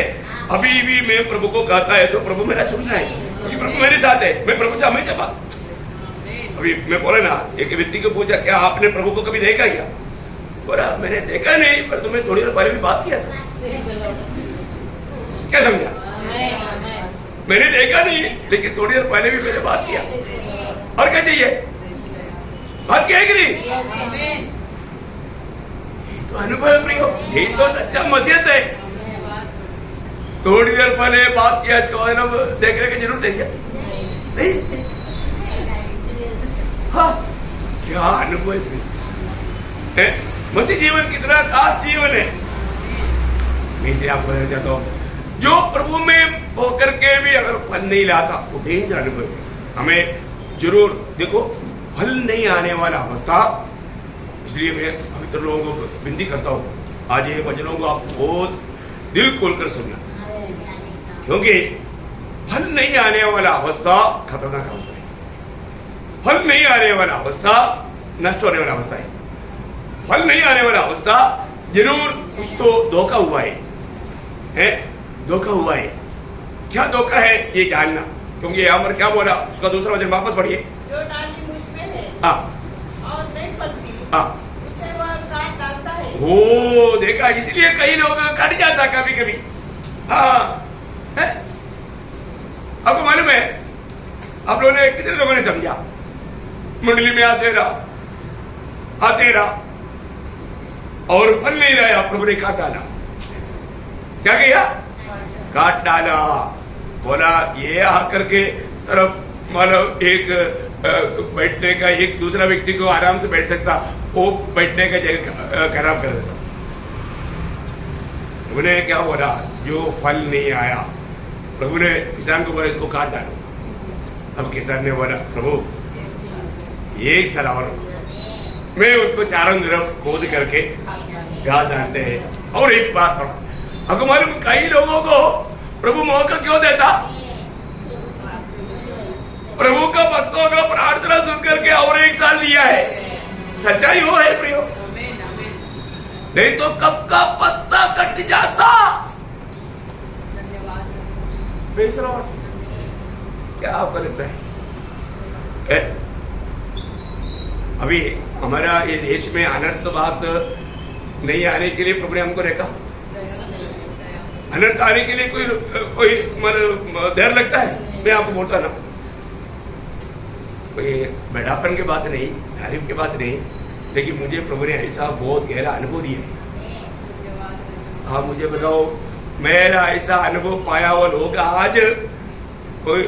अभी भी मैं प्रभु को कहता है तो प्रभु मेरा सुन रहा है, क्योंकि प्रभु मेरे साथ है, मैं प्रभु से हमेशा बात। अभी मैं बोला ना, एक व्यक्ति को पूछा क्या आपने प्रभु को कभी देखा क्या? बोला मैंने देखा नहीं, पर तुम्हें थोड़ी देर पहले भी बात किया था। क्या समझा? मैंने देखा नहीं, लेकिन थोड़ी देर पहले भी मैंने बात किया। और क्या चाहिए? बात किया है कि नहीं? ये तो अनुभव है प्रियो, ये तो सच्चा मसीहत है। थोड़ी देर पहले बात किया, देखने की जरूरत है क्या? नहीं। हाँ, क्या अनुभव है। मसीह जीवन कितना खास जीवन है। मैं इसलिए आपको बताना चाहता हूँ, जो प्रभु में होकर के भी अगर फल नहीं लाता वो डेंजर अनुभव है। हमें जरूर देखो, फल नहीं आने वाला अवस्था, इसलिए मैं पवित्र लोगों को विनती करता हूँ, आज ये वचनों को आप बहुत दिल खोलकर सुनना, क्योंकि फल नहीं आने वाला अवस्था खतरनाक अवस्था है। फल नहीं आने वाला अवस्था नष्ट होने वाला अवस्था है। फल नहीं आने वाला अवस्था जरूर कुछ तो धोखा हुआ है, धोखा हुआ है। क्या धोखा है ये जानना, क्योंकि यहाँ पर क्या बोला, उसका दूसरा वचन वापस पढ़िए। जो डाली मुझ में है हाँ और नहीं फलती, हाँ, उसे वह काट डालता है। वो देखा, इसलिए कई लोग कट जाता कभी कभी। हाँ है? आपको मालूम है, आप लोगों ने, कितने लोगों ने समझा? मंडली में आते रहा और फल नहीं रहा, प्रभु ने काट डाला। क्या किया? काट डाला। बोला ये आकर के सिर्फ मतलब एक बैठने का, एक दूसरा व्यक्ति को आराम से बैठ सकता, वो बैठने का जगह खराब कर देता। प्रभु ने क्या बोला? जो फल नहीं आया, प्रभु ने किसान को बोला इसको काट डालो। अब किसान ने बोला प्रभु एक साल और मैं उसको चारों तरफ खोद करके घास डालते हैं और एक बार पड़ा। अब मालूम कई लोगों को प्रभु मौका क्यों देता? प्रभु का भक्तों का प्रार्थना सुन करके और एक साल दिया है। सच्चाई वो है प्रियो, नहीं तो कब का पत्ता कट जाता। क्या आपको लगता है? अभी हमारा ये देश में अनर्थ बात नहीं आने के लिए प्रभु ने हमको रखा। अनर्थ आने के लिए कोई डर लगता है? मैं आपको बोलता ना, कोई बड़ापन की बात नहीं, तारीफ की बात नहीं, लेकिन मुझे प्रभु ने ऐसा बहुत गहरा अनुभव दिया है। हाँ मुझे बताओ, मेरा ऐसा अनुभव पाया हुआ लोग आज कोई,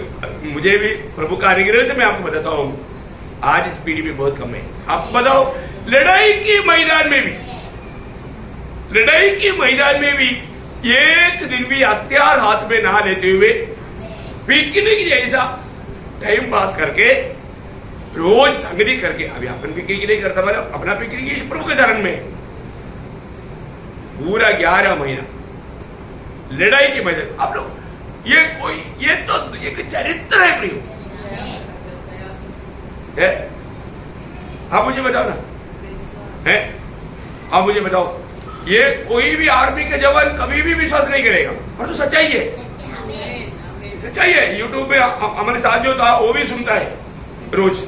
मुझे भी प्रभु का अनुग्रह से मैं आपको बताता हूँ, आज इस पीढ़ी में बहुत कम है। आप बताओ, लड़ाई के मैदान में भी, लड़ाई के मैदान में भी एक दिन भी हथियार हाथ में ना लेते हुए पिकनिक जैसा टाइम पास करके, रोज संगति करके, अभी अपन पिकनिक नहीं करता, मतलब अपना पिकनिक इस प्रभु के चरण में पूरा 11 महीना लड़ाई के मैदान। आप लोग ये कोई, ये तो एक चरित्र है प्रियो है। आप मुझे बताओ ना, है? आप मुझे बताओ, ये कोई भी आर्मी के जवान कभी भी विश्वास नहीं करेगा, और तो सच्चाई है, सच्चाई है। यूट्यूब में हमारे साथ जो था वो भी सुनता है रोज,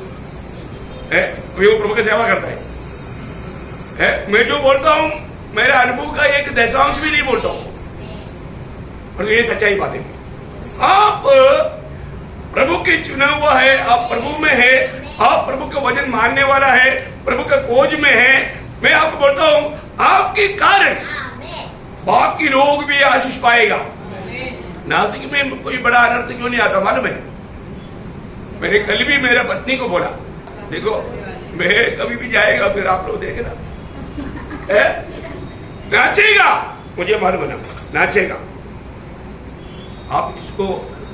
वो प्रभु की सेवा करता है। मैं जो बोलता हूं मेरे अनुभव का एक दशांश भी नहीं बोलता हूं, और ये सच्चाई बात है। आप प्रभु के चुना हुआ है, आप प्रभु में है, आप प्रभु का वचन मानने वाला है, प्रभु का खोज में है। मैं आपको बोलता हूं आपके कारण बाकी लोग भी आशीष पाएगा। नासिक में कोई बड़ा अनर्थ क्यों नहीं आता मालूम है? मैंने कल भी मेरा पत्नी को बोला, देखो मैं कभी भी जाएगा फिर आप लोग देखना नाचेगा, मुझे मालूम है ना, नाचेगा। आप इसको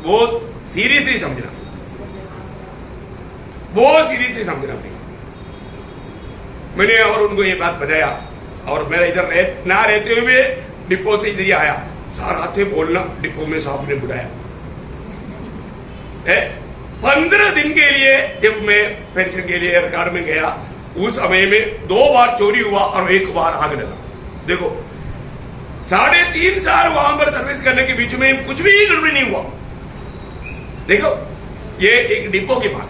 बहुत सीरियसली समझना, बहुत सीरियसली समझना प्रिय। मैंने और उनको ये बात बताया, और मेरा इधर ना रहते हुए डिपो से इधर ही आया, सारा थे बोलना, डिपो में साहब ने बुलाया 15 दिन के लिए। जब मैं पेंशन के लिए रिकॉर्ड में गया, उस समय में 2 बार चोरी हुआ और 1 बार आग लगा। देखो 3.5 साल वहां पर सर्विस करने के बीच में कुछ भी गड़बड़ी नहीं हुआ। देखो ये एक डिपो की बात,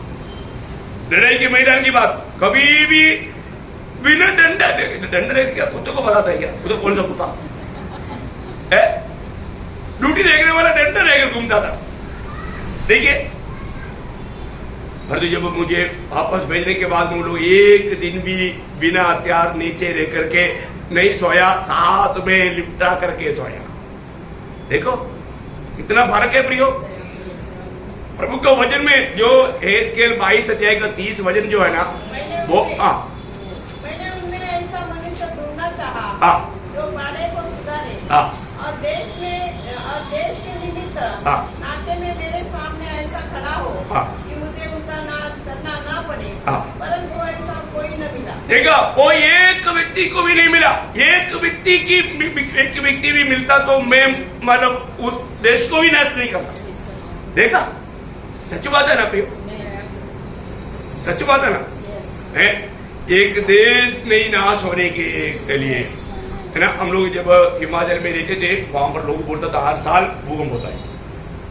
लड़ाई के मैदान की बात, कभी भी बिना डंडा क्या कुत्ते को बताता है क्या? तो कौन सा कुत्ता है? ड्यूटी देखने वाला डंडा लेकर घूमता था। देखिए पर जब मुझे वापस भेजने के बाद वो लोग एक दिन भी बिना हथियार नीचे रह करके नहीं सोया, साथ में लिपटा करके सोया। देखो कितना फर्क है प्रियो। प्रभु के वचन में जो एहजकेल 22 अध्याय का 30 वचन जो है ना, वो मैंने उनमें ऐसा मनुष्य ढूंढना चाहा जो बाड़े को सुधारे और देश के निमित्त नाते में मेरे सामने ऐसा खड़ा हो कि मुझे उनका नाश करना ना पड़े, परंतु ऐसा कोई न मिला। देखा कोई एक व्यक्ति को भी नहीं मिला। एक व्यक्ति भी मिलता तो मैं मतलब उस देश को भी नष्ट नहीं करता। देखा सच बात है ना प्रियो, सच बात है ना। एक देश नहीं नाश होने के लिए है ना। हम लोग जब हिमाचल में रहते थे, वहां पर लोग बोलता था हर साल भूकंप होता है।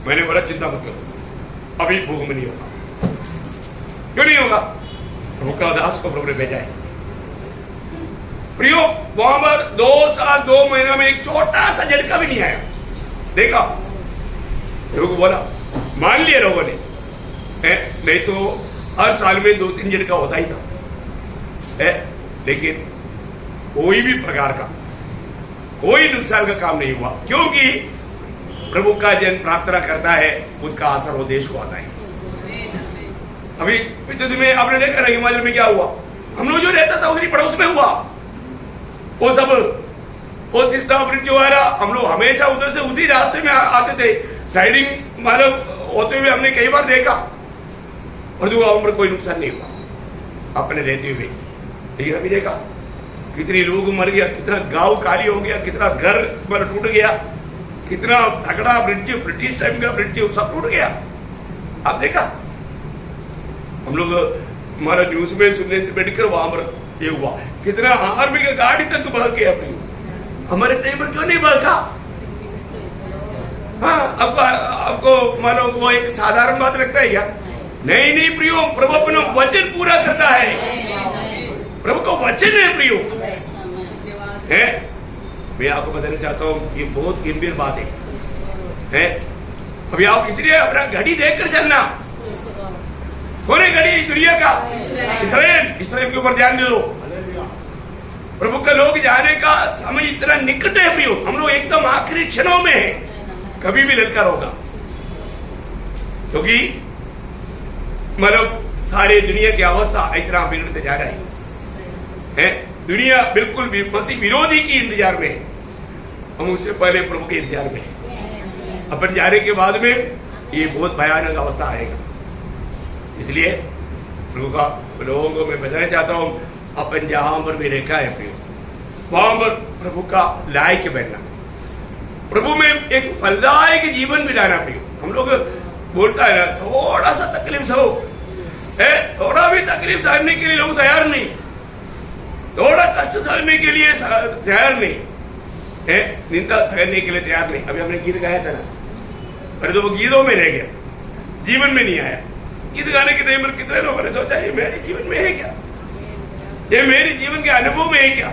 मैंने बोला चिंता मत करो, अभी भूकंप नहीं होगा। क्यों नहीं होगा? प्रभु का दास को प्रभु ने भेजा है। प्रियो वहां पर 2 साल 2 महीना में एक छोटा सा झटका भी नहीं आया। देखा लोग बोला, मान लिया लोगों ने, नहीं तो हर साल में 2-3 झटका होता ही था। लेकिन कोई भी प्रकार का कोई नुकसान का काम नहीं हुआ, क्योंकि प्रभु का जन प्रार्थना करता है, उसका असर वो देश को आता है। अभी पिछले में आपने देखा ना हिमाचल में क्या हुआ। हम लोग जो रहता था उसी पड़ोस में हुआ वो सब, वो तीसरा ब्रिज जो है, हम लोग हमेशा उधर से उसी रास्ते में आते थे। साइडिंग मतलब होते हुए हमने कई बार देखा, और जो वहां पर कोई नुकसान नहीं हुआ अपने रहते हुए। लेकिन अभी देखा कितने लोग मर गया, कितना गांव खाली हो गया, कितना घर मतलब टूट गया, कितना तगड़ा ब्रिज, ब्रिटिश टाइम का ब्रिज सब टूट गया। आप देखा हम लोग हमारा न्यूज में सुनने से बैठकर वहां पर ये हुआ, कितना आर्मी का गाड़ी तक भाग गया। हमारे टाइम पर क्यों नहीं भागा? हाँ आपको मानो वो एक साधारण बात लगता है क्या? नहीं प्रियो, प्रभु अपना वचन पूरा करता है। प्रभु का वचन है प्रियो है। मैं आपको बताना चाहता हूँ ये बहुत गंभीर बात है। अभी आप इसलिए अपना घड़ी देखकर चलना। कौन है घड़ी? दुनिया का इसराइल के ऊपर ध्यान दे दो। प्रभु का लोग जाने का समय इतना निकट है प्रियो, हम लोग एकदम आखिरी क्षणों में है, कभी भी ललकार होगा। क्योंकि मतलब सारे दुनिया की अवस्था इतना बिगड़ते जा रहा है। दुनिया बिल्कुल भी मसीह विरोधी की इंतजार में है, हम उससे पहले प्रभु के इंतजार में है। अपन जाने के बाद में ये बहुत भयानक अवस्था आएगा। इसलिए प्रभु का लोगों को मैं बताना चाहता हूँ, अपन जहां पर भी रेखा है प्रियो, वहां पर प्रभु का लायक बनना, प्रभु में एक फलदायक जीवन बिताना प्रियो। हम लोग बोलता है ना, थोड़ा सा तकलीफ सहो, थोड़ा भी तकलीफ सहने के लिए लोग तैयार नहीं, थोड़ा कष्ट सहने के लिए तैयार नहीं है, निंदा सहने के लिए तैयार नहीं। अभी हमने गीत गाया था ना, पर तो वो गीतों में रह गया, जीवन में नहीं आया। गीत गाने के टाइम पर कितने लोगों ने सोचा ये मेरे जीवन में है क्या, ये मेरे जीवन के अनुभव में है क्या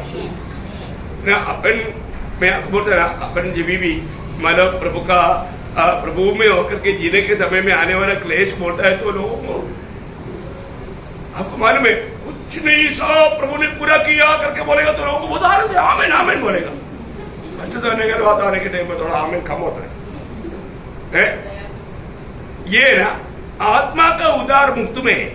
ना। अपन मैं आपको बोलता ना, अपन जब भी मतलब प्रभु में होकर के जीने के समय में आने वाला क्लेश बोलता है तो लोगों को आपको मालूम है कुछ नहीं सब प्रभु ने पूरा किया करके बोलेगा तो लोगों को बहुत आनंद है, आमीन आमीन बोलेगा। कष्ट आने के बाद आने के टाइम में थोड़ा आमीन कम होता है। ये ना आत्मा का उद्धार मुफ्त में है,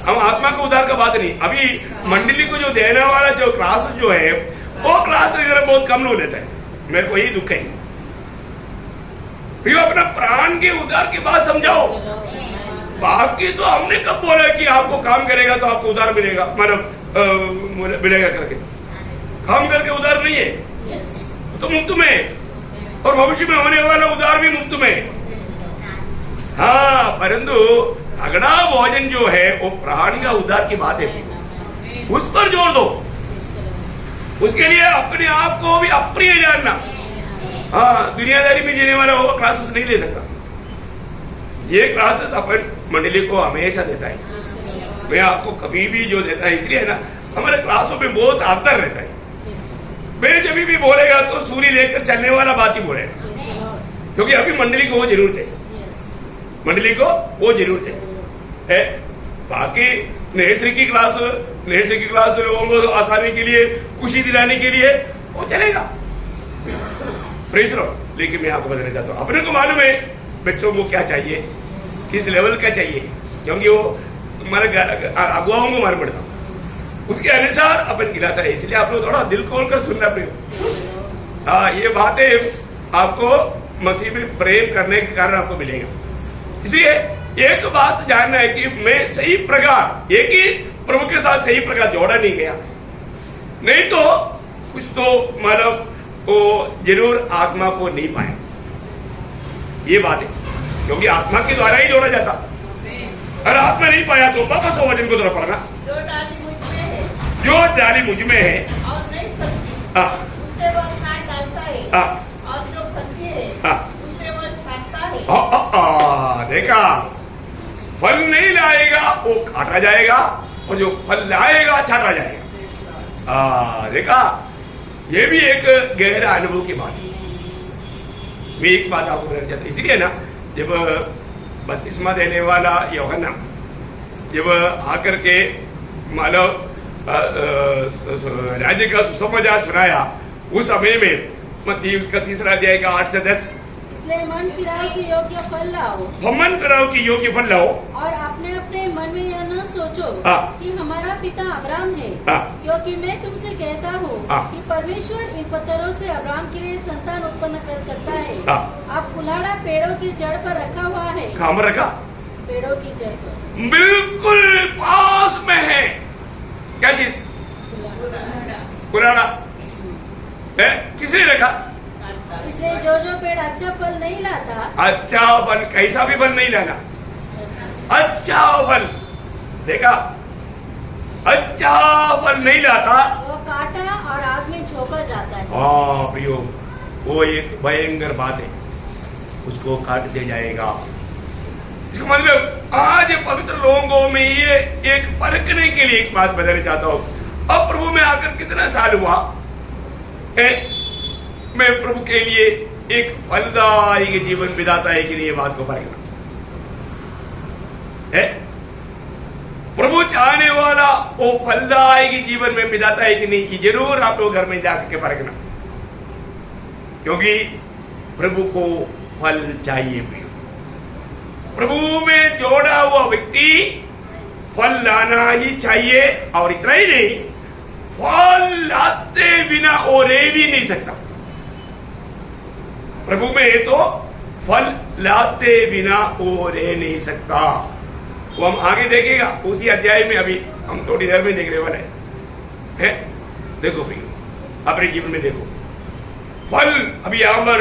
हम आत्मा का उद्धार का बात नहीं। अभी मंडली को जो देने वाला जो क्लास जो है वो क्लास इधर बहुत कम लोग लेता है, मेरे को यही दुख है। फिर अपना प्राण के उद्धार की बात समझाओ, बाकी तो हमने कब बोला कि आपको काम करेगा तो आपको उधार मिलेगा, मतलब मिलेगा करके। काम करके उधार नहीं है, तो मुफ्त में, और भविष्य में होने वाला उधार भी मुफ्त में। हाँ, परंतु अगड़ा भोजन जो है वो प्राण का उधार की बात है, उस पर जोर दो। उसके लिए अपने आप को भी अप्रिय जानना। हाँ, दुनियादारी में जीने वाला वो क्लासेस नहीं ले सकता। ये क्लासेस अपन मंडली को हमेशा देता है। मैं आपको कभी भी जो देता है, इसलिए ना हमारे क्लासों में बहुत अंतर रहता है। मैं जब भी बोलेगा तो सूरी लेकर चलने वाला बात ही बोलेगा, क्योंकि अभी मंडली को वो जरूरत है, मंडली को वो जरूरत है। बाकी नर्सरी की क्लास लोगों को आसानी के लिए, खुशी दिलाने के लिए वो चलेगा, प्रेज लॉर्ड। लेकिन मैं आपको बताना चाहता हूँ, अपने को मालूम है बच्चों को क्या चाहिए, किस लेवल का चाहिए, क्योंकि वो हमारे अगुवाओं को मालूम पड़ता, उसके अनुसार अपन खिलाता है। इसलिए आप लोग थोड़ा दिल खोल कर सुनना पड़ेगा। ये बातें आपको मसीह में प्रेम करने के कारण आपको मिलेगा। इसलिए एक बात जानना है कि मैं सही प्रकार, एक ही प्रभु के साथ सही प्रकार जोड़ा नहीं गया, नहीं तो कुछ तो मतलब वो जरूर आत्मा को नहीं पाया। ये बात है, क्योंकि आत्मा के द्वारा ही जोड़ा जाता। अगर आत्मा नहीं पाया तो वापस वो वचन को थोड़ा पढ़ना। जो डाली मुझ में है और नहीं फलती, उससे वो काट डालता है, और जो फलती है उससे वो छांटता है। देखा, फल नहीं लाएगा वो काटा जाएगा, और जो फल लाएगा छाटा जाएगा। देखा, ये भी एक गहरा अनुभव की बात है। मैं एक बात आपको कहना चाहता हूँ, इसलिए ना जब बपतिस्मा देने वाला यूहन्ना जब आकर के मानव राज्य का सुसमाचार सुनाया, उस समय में मत्ती उसका 3 अध्याय का 8 से 10, इसलिए मन फिराओ कि योग्य फल लाओ, मन फिराओ कि योग्य फल लाओ, और अपने अपने मन में यह न सोचो कि हमारा पिता अब्राहम है, क्योंकि मैं तुमसे कहता हूँ कि परमेश्वर इन पत्थरों से अब्राहम के लिए संतान उत्पन्न कर सकता है। अब कुल्हाड़ा पेड़ों की जड़ पर रखा हुआ है। कहाँ रखा? पेड़ों की जड़ पर, बिल्कुल पास में है। क्या चीज? कुल्हाड़ा। किसने रखा? इसलिए जो पेड़ अच्छा फल नहीं लाता, अच्छा फल, कैसा भी फल नहीं लाना, अच्छा फल, देखा, अच्छा फल नहीं लाता, वो काटा और आग में झोंका जाता है। हाँ प्रियो, वो एक भयंकर बात है, उसको काट दिया जाएगा। इसका मतलब आज पवित्र लोगों में ये एक परखने के लिए एक बात बताना चाहता हूँ। अब प्रभु में आकर कितना साल हुआ मैं प्रभु के लिए एक फलदायी जीवन बिताता है कि नहीं, ये बात को परखना है। प्रभु चाहने वाला वो फलदायी जीवन में बिताता है कि नहीं, ये जरूर आप लोग घर में जाकर के परखना, क्योंकि प्रभु को फल चाहिए। प्रभु में जोड़ा हुआ व्यक्ति फल लाना ही चाहिए, और इतना ही नहीं, फल लाते बिना वो रह भी नहीं सकता। प्रभु में है तो फल लाते बिना वो रह नहीं सकता। वो हम आगे देखेगा उसी अध्याय में, अभी हम थोड़ी देर में देखने वाले हैं। देखो भाई, अपने जीवन में देखो फल। अभी यहां पर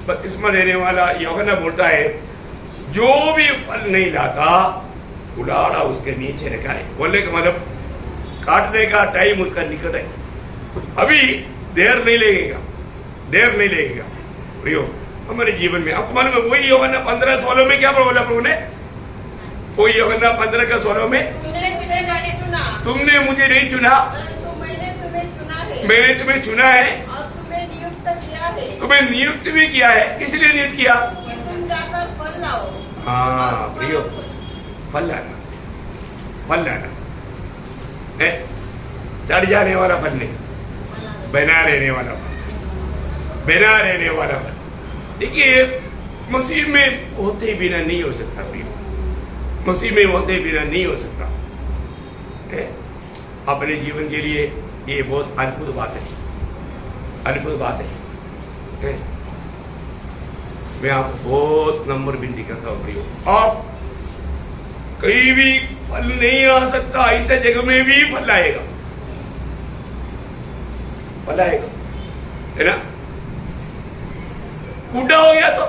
बपतिस्मा देने वाला यूहन्ना बोलता है, जो भी फल नहीं लाता कुल्हाड़ा उसके नीचे रखा है। बोलने का मतलब काटने का टाइम उसका निकट है, अभी देर नहीं लगेगा। प्रियो, हमारे जीवन में आपको मालूम है, वही यूहन्ना 15:16 में क्या बोला प्रभु ने? कोई यूहन्ना 15:16 में तुमने मुझे नहीं चुना, तुमने मुझे नहीं चुना, परंतु मैंने तुम्हें चुना है मैंने तुम्हें चुना है, और तुम्हें नियुक्त किया है तुम्हें नियुक्त भी किया है। किस लिए नियुक्त किया? कि तुम जाकर फल लाओ। हाँ प्रियो, फल लाना, फल लाना है, सड़ जाने वाला फल नहीं, बना रहने वाला फल, बना रहने वाला फल। देखिए मसीह में होते बिना नहीं हो सकता प्रियो, मसीह में होते बिना नहीं हो सकता है। अपने जीवन के लिए ये बहुत अद्भुत बात है, अद्भुत बात है। मैं आपको बहुत नंबर विनती करता हूँ प्रियो, आप कहीं भी फल नहीं आ सकता, ऐसे जगह में भी फल आएगा, फल आएगा, है ना। बूढ़ा हो गया तो,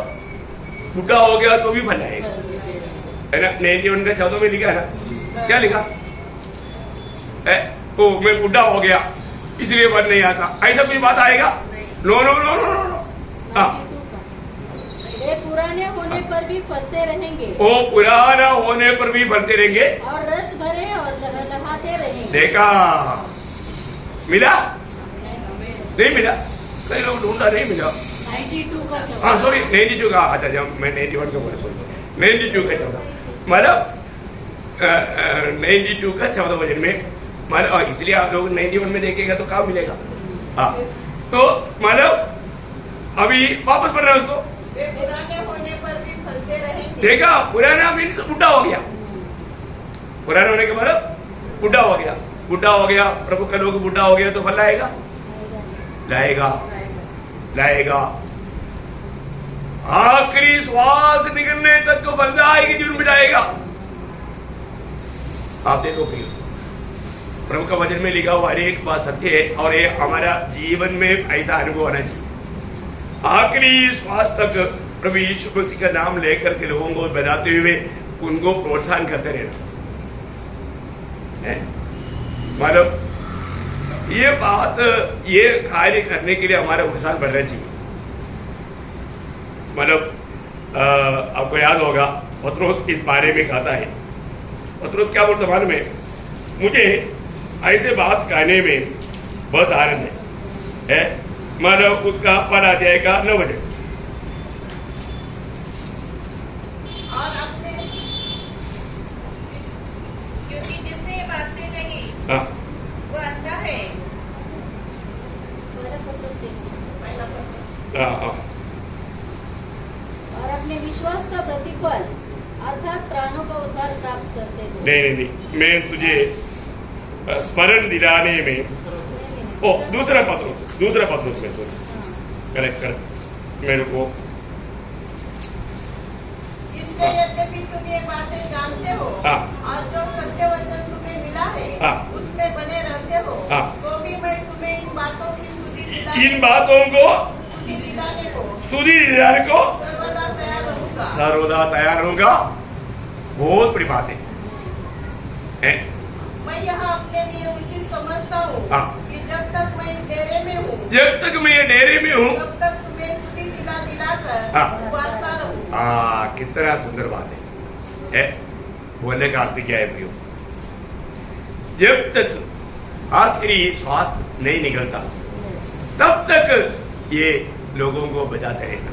बूढ़ा हो गया तो भी फल आएगा, है ना। नए जीवन का 14 में लिखा है ना, क्या लिखा है? तो मैं बूढ़ा हो गया इसलिए फल नहीं आता, ऐसा कोई बात आएगा? No no no no no. हाँ, वे पुराने होने पर भी फलते रहेंगे, वो पुराना होने पर भी फलते रहेंगे, और रस भरे और लहलहाते रहेंगे। देखा, मिला नहीं मिला, कई लोग ढूंढा नहीं मिला। 92 का जवाब। हाँ सॉरी 92 का, अच्छा जब मैं 91 का बोला, सॉरी 92 का 14, मतलब 92 का 14 वजन में, मतलब इसलिए आप लोग 91 में देखेगा तो कहाँ मिलेगा। हाँ तो मतलब अभी वापस पढ़ रहे हैं उसको, वे पुराने होने पर भी फलते रहेंगे। देखा, पुराना मीन्स बुढ़ा हो गया, पुराना होने के मतलब बुढ़ा हो गया, बुढ़ा हो गया। प्रभु का लोग बुढ़ा हो गया तो फल लाएगा, लाएगा, लाएगा। आखिरी श्वास निकलने तक तो फल आएगी, जीवन बिताएगा। आप देखो प्रिय, प्रभु का वचन में लिखा हुआ हर एक बात सत्य है, और ये हमारा जीवन में ऐसा अनुभव होना चाहिए। आखिरी श्वास तक प्रभु यीशु मसीह का नाम लेकर के लोगों को बताते हुए उनको प्रोत्साहन करते रहना, मतलब ये बात, ये कार्य करने के लिए हमारा उत्साह बढ़ना चाहिए। मतलब आपको याद होगा पतरस इस बारे में कहता है, पतरस क्या बोलता मालूम है? मुझे ऐसे बात कहने में बहुत आनंद है। मतलब उसका पढ़ आ जाएगा 9 बजे। और अपने क्योंकि जिसने ये बातें कही हाँ वो अंधा है। पहला पत्र। हाँ हाँ, और अपने विश्वास का प्रतिफल अर्थात प्राणों का उद्धार प्राप्त करते हो। नहीं नहीं नहीं, मैं तुझे स्मरण दिलाने में, ओ दूसरा पत्र में करेक्ट मेरे को। इसलिए यद्यपि तुम ये बातें जानते हो हाँ। और जो सत्य वचन तुम्हें मिला है हाँ। उसमें बने रहते हो, हाँ। तो भी मैं तुम्हें इन बातों की इन बातों को, स्तुति दिलाने को सर्वदा तैयार रहूंगा, सर्वदा तैयार रहूंगा। बहुत बड़ी बात है। मैं यहाँ अपने लिए उचित समझता हूँ हाँ। कि जब तक मैं डेरे में हूँ, जब तक मैं ये डेरे में हूँ, तब तक तुम्हें स्तुति दिलाकर हाँ। उबालता रहूँ। कितना सुंदर बात है? बोलने का अर्थ क्या है प्रियो? जब तक आखिरी श्वास नहीं निकलता तब तक ये लोगों को बजाते रहना,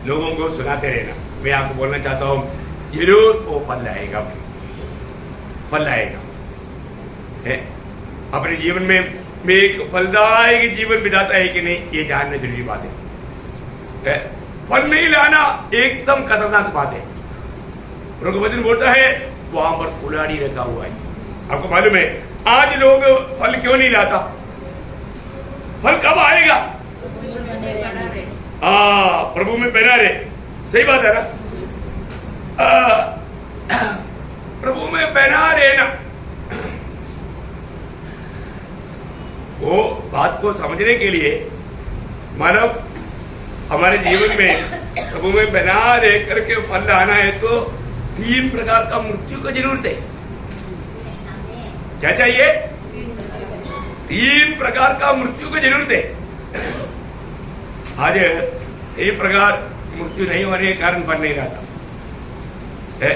लोगों को सुनाते रहना। मैं आपको बोलना चाहता हूँ, जरूर वो फल लाएगा, फल लाएगा है। अपने जीवन में मैं एक फलदायक जीवन बिताता है कि नहीं, ये जानना जरूरी बात है। फल नहीं लाना एकदम खतरनाक बात है। प्रभु वचन बोलता है वहां पर कुल्हाड़ी रखा हुआ है। आपको मालूम है आज लोग फल क्यों नहीं लाता? फल कब आएगा? प्रभु में बना रहे, सही बात है ना। प्रभु में बना रहना, वो बात को समझने के लिए मानव हमारे जीवन में प्रभु में बना रह करके फल लाना है तो 3 प्रकार का मृत्यु की जरूरत है। क्या चाहिए? 3 प्रकार का मृत्यु की जरूरत है। आज सही प्रकार मृत्यु नहीं होने के कारण फल नहीं लाता है।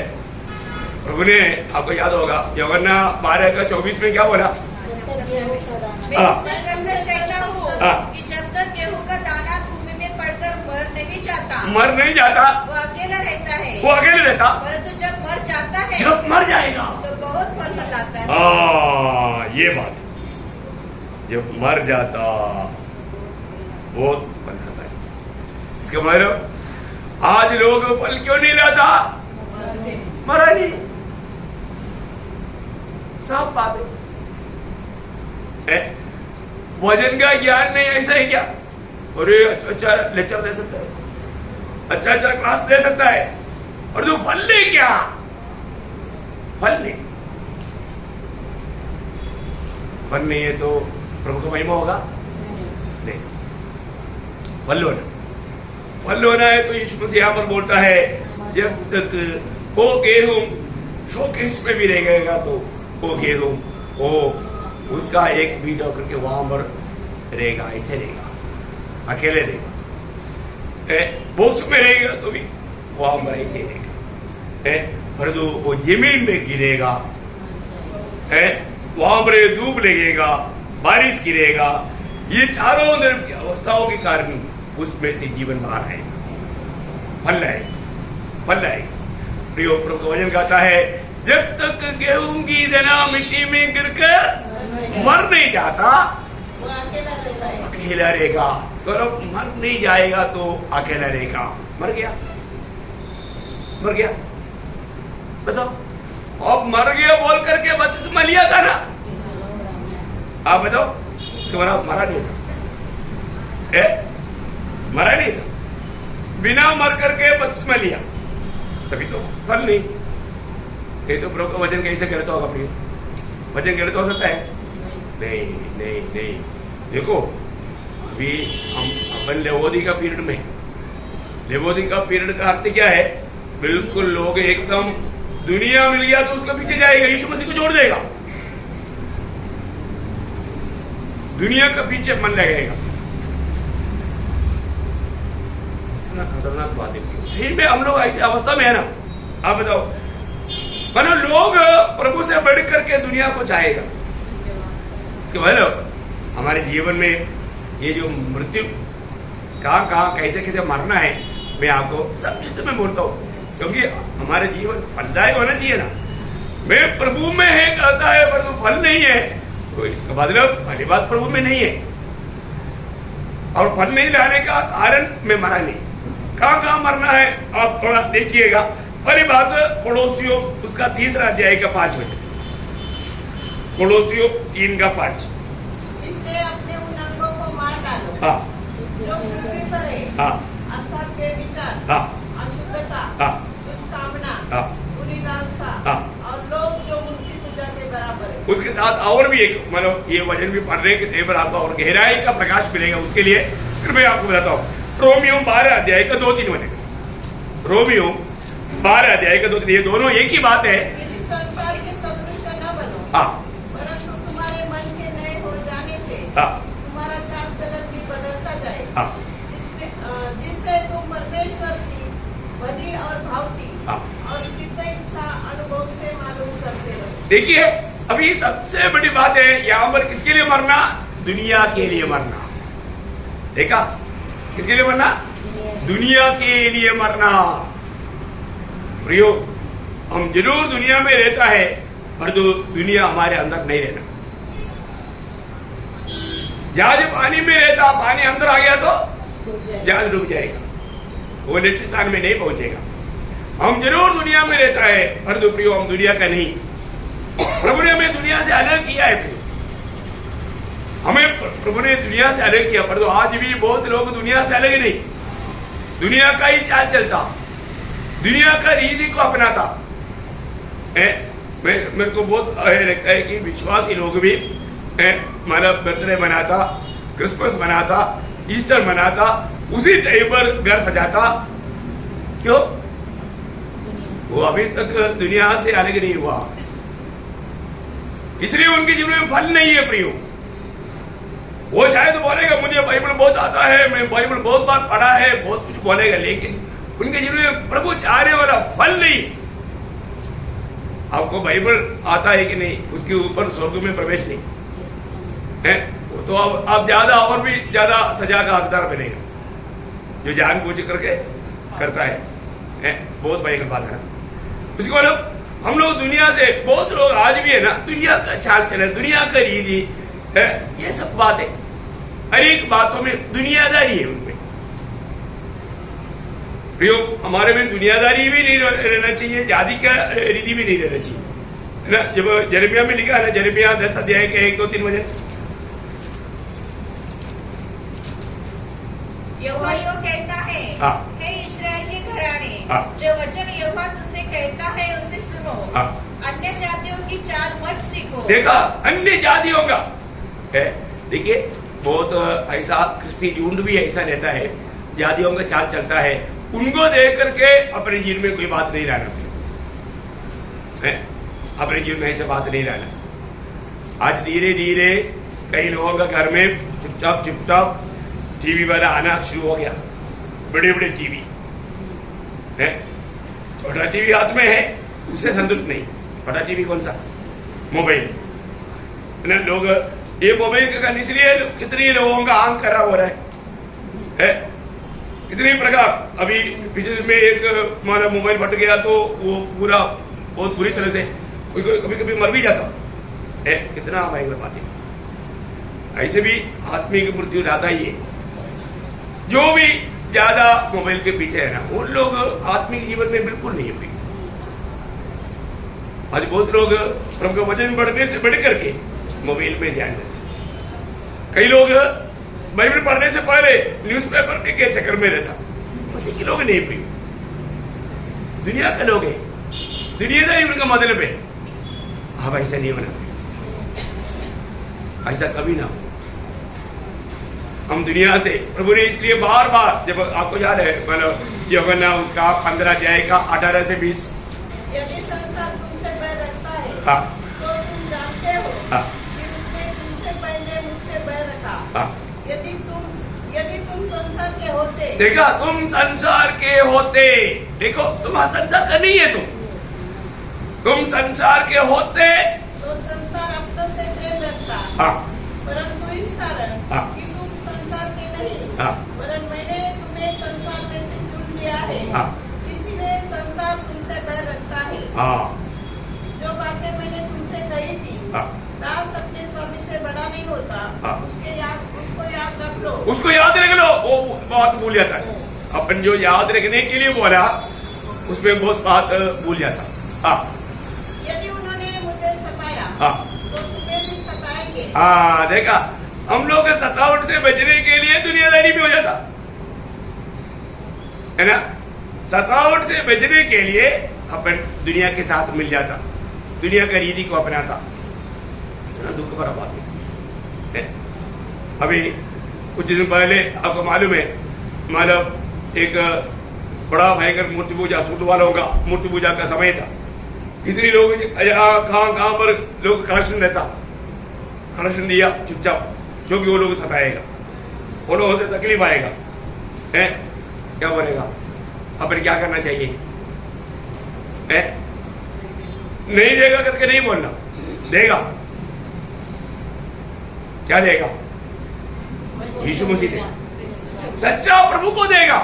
प्रभु ने, आपको याद होगा यूहन्ना 12:24 में क्या बोला? जब तक गेहूं का दाना मैं तुमसे सच कहता हूँ कि जब तक गेहूं का दाना भूमि में पड़कर मर नहीं जाता, वो अकेला रहता है, परंतु जब मर जाता है, जब मर जाएगा तो बहुत फल फलाता है। ये बात है, जब मर जाता बहुत फल लाता है। इसका मतलब आज लोग फल क्यों नहीं लाता? मरा नहीं, साफ बात है। वजन का ज्ञान नहीं, ऐसा ही क्या? अरे अच्छा लेक्चर दे सकता है, अच्छा क्लास दे सकता है, और तू फल ले क्या? फल नहीं है तो प्रभु का महिमा होगा नहीं। फल होना है तो यीशु मसीह यहाँ पर बोलता है, जब तक वो गेहूं शोकेस में भी रहेगा तो वो गेहूं वो उसका एक बीज होकर के वहां पर रहेगा, ऐसे रहेगा, अकेले रहेगा। बॉक्स में रहेगा तो भी वहां पर ऐसे रहेगा, परंतु वो जमीन में गिरेगा, वहां पर धूप लगेगा, बारिश गिरेगा, ये चारों तरफ की अवस्थाओं के कारण उसमें से जीवन बाहर आएगा, फल आएगा। प्रियो प्रभु का वचन कहता है, जब तक गेहूं की दाना मिट्टी में गिरकर मर नहीं जाता, वो अकेला रहेगा। मर नहीं जाएगा तो अकेला रहेगा। मर गया बताओ, अब मर गया बोल करके बपतिस्मा लिया था ना? आप बताओ, तुम्हारा मरा नहीं था, बिना मर करके बपतिस्मा लिया, तभी तो फल नहीं। ये तो प्रभु का वचन कैसे गलत होगा प्रिय? वचन गलत हो सकता है? नहीं। देखो अभी हम अपन लेवोदी का पीरियड में, लेवोदी का पीरियड का अर्थ क्या है? बिल्कुल लोग एकदम दुनिया मिल गया तो उसके पीछे जाएगा, यीशु मसीह को छोड़ देगा, दुनिया के पीछे मन लगेगा। इतना खतरनाक बात है। सही में हम लोग ऐसी अवस्था में है ना? आप बताओ, मानो लोग प्रभु से बढ़ करके दुनिया को चाहेगा। इसके मतलब हमारे जीवन में ये जो मृत्यु कहाँ कैसे मरना है, मैं आपको सब चीज में बोलता हूँ, क्योंकि हमारे जीवन फलदायक होना चाहिए ना। मैं प्रभु में है कहता है पर फल नहीं है, तो इसका मतलब भली बात प्रभु में नहीं है, और फल नहीं लाने का कारण मैं मरा नहीं। कहाँ मरना है आप थोड़ा देखिएगा। पहली बात, पड़ोसियों उसका 3 अध्याय का 5 वचन, पड़ोसियों 3:5। इसलिए अपने उन अंगों को मार डालो जो पृथ्वी पर है, अर्थात बेविचार, अशुद्धता, दुष्कामना, बुरी लालसा, और लोग जो मूर्ति पूजा के बराबर है। उसके साथ और भी एक, मतलब ये वचन भी पढ़ रहे हैं कि टेबल आपको और गहराई का प्रकाश मिलेगा। उसके लिए फिर मैं आपको बताता हूँ, रोमियो 12 अध्याय का 2-3 वचन, रोमियो 12 अध्याय का 2-3, ये दोनों एक ही बात है। इस संसार के सदृश न बनो, परंतु तुम्हारे मन के नए हो जाने से तुम्हारा चाल चलन भी बदलता जाए, जिससे तुम परमेश्वर की भली और भावती और सिद्ध इच्छा अनुभव से मालूम करते रहो। देखिए, अभी सबसे बड़ी बात है यहाँ पर, किसके लिए मरना? दुनिया के लिए मरना। देखा, किसके लिए मरना? दुनिया के लिए मरना। प्रियो, हम जरूर दुनिया में रहता है, पर तो दुनिया हमारे अंदर नहीं रहना। जहाज पानी में रहता, पानी अंदर आ गया तो जहाज डूब जाएगा, वो नेक्स्ट स्थान में नहीं पहुंचेगा। हम जरूर दुनिया में रहता है, पर तो प्रियो हम दुनिया का नहीं। प्रभु ने हमें दुनिया से अलग किया है प्रियो, हमें प्रभु ने दुनिया से अलग किया, पर तो आज भी बहुत लोग दुनिया से अलग नहीं, दुनिया का ही चाल चलता, दुनिया का रीति को अपनाता है। मेरे को बहुत लगता है कि विश्वासी लोग भी मतलब बर्थडे मनाता, क्रिसमस मनाता, ईस्टर मनाता, उसी टाइम पर घर सजाता। क्यों? वो अभी तक दुनिया से अलग नहीं हुआ, इसलिए उनके जीवन में फल नहीं है प्रियो। वो शायद बोलेगा मुझे बाइबल बहुत आता है, मैं बाइबल बहुत बार पढ़ा है, बहुत कुछ बोलेगा, लेकिन उनके जीवन में प्रभु चाहने वाला फल नहीं। आपको बाइबल आता है कि नहीं, उसके ऊपर स्वर्ग में प्रवेश नहीं है। वो तो आप ज्यादा और भी ज्यादा सजा का हकदार बनेगा, जो जानबूझ करके करता है। बहुत भयंकर बात है ना। उसके बाद हम लोग दुनिया से, बहुत लोग आज भी है ना, दुनिया का चाल चलन, दुनिया का रीति है, ये सब बात है। हर एक बातों में दुनियादारी है उनमें। हमारे में दुनियादारी भी नहीं रहना चाहिए, जाति का रीति भी नहीं रहना चाहिए, है ना। जब यिर्मयाह में लिखा है ना, यिर्मयाह 10 अध्याय के 1, 2, 3 वचन, यहोवा यो कहता है, हाँ। हे इस्राएल के घराने, हाँ। जो वचन यहोवा तुझसे कहता है उसे सुनो। हाँ। अन्य जातियों की चाल मत सीखो। देखा, अन्य जातियों का है। देखिए, बहुत ऐसा क्रिस्ती झुंड भी ऐसा रहता है, जातियों का चाल चलता है, उनको देख करके अपने जीवन में कोई बात नहीं लाना है, अपने जीवन में ऐसे बात नहीं लाना। आज धीरे धीरे कई लोगों का घर में चुपचाप टीवी वाला आना शुरू हो गया, बड़े बड़े टीवी है। छोटा टीवी हाथ में है, उससे संतुष्ट नहीं। छोटा टीवी कौन सा? मोबाइल ना। लोग ये मोबाइल के कारण इसलिए कितने लोगों का आंख खराब हो रहा है। इतने प्रकार, अभी पिछले में एक हमारा मोबाइल फट गया तो वो पूरा बहुत बुरी तरह से कभी कभी मर भी जाता है। कितना भयंकर बात है। ऐसे भी आदमी की मृत्यु ज्यादा ही है। जो भी ज्यादा मोबाइल के पीछे है ना, वो लोग आत्मिक जीवन में बिल्कुल नहीं है। आज बहुत लोग प्रभु का वचन पढ़ने से बढ़ करके मोबाइल में ध्यान देते। कई लोग बाइबल पढ़ने से पहले न्यूज़पेपर के चक्कर में रहता। उसी के लोग नहीं प्रिय, दुनिया के लोग है, दुनियादारी उनका मतलब है। अब ऐसा नहीं होना, ऐसा कभी ना हो। हम दुनिया से, प्रभु ने इसलिए बार बार, जब आपको याद है मतलब यूहन्ना उसका 15 अध्याय का 18 से 20, यदि संसार तुमसे बैर रखता है, हाँ। तो तुम जानते हो, हाँ। कि उसने तुमसे पहले मुझसे बैर रखा। हाँ। यदि तुम संसार के होते, देखा, तुम संसार के होते, देखो तुम संसार का नहीं है, तुम संसार के होते तो संसार अब तो से प्रेम रखता। हाँ। परंतु इस कारण हाँ। कि तुम संसार के नहीं, हाँ। परंतु मैंने तुम्हें संसार में से चुन लिया है, हाँ। इसीलिए संसार तुमसे बैर रखता है। हाँ। जो बातें मैंने तुमसे कही थी, हाँ। दास अपने स्वामी से बड़ा नहीं होता। हाँ। उसको याद रख लो। उसको याद रख लो। वो बात भूल जाता है। अपन जो याद रखने के लिए बोला, उसमें बहुत बात भूल जाता। हाँ। यदि उन्होंने मुझे सताया, हाँ। तो तुम्हें भी सताएंगे। हाँ, देखा, हम लोग सतावट से बचने के लिए दुनियादारी भी हो जाता है ना। सतावट से बचने के लिए अपन दुनिया के साथ मिल जाता, दुनिया का रीति को अपनाता। इतना दुख भरा बात है। अभी कुछ दिन पहले आपको मालूम है, मतलब एक बड़ा भयंकर मूर्ति पूजा, सूट वालों का मूर्ति पूजा का समय था। इसलिए लोग कहाँ पर लोग कनेक्शन देता, कनेक्शन दिया चुपचाप, क्योंकि वो लोग सताएगा, वो लोगों से तकलीफ आएगा। है क्या बोलेगा? अपन क्या करना चाहिए? है नहीं देगा करके नहीं बोलना, देगा। क्या देगा? यीशु मसीह देगा, सच्चा प्रभु को देगा,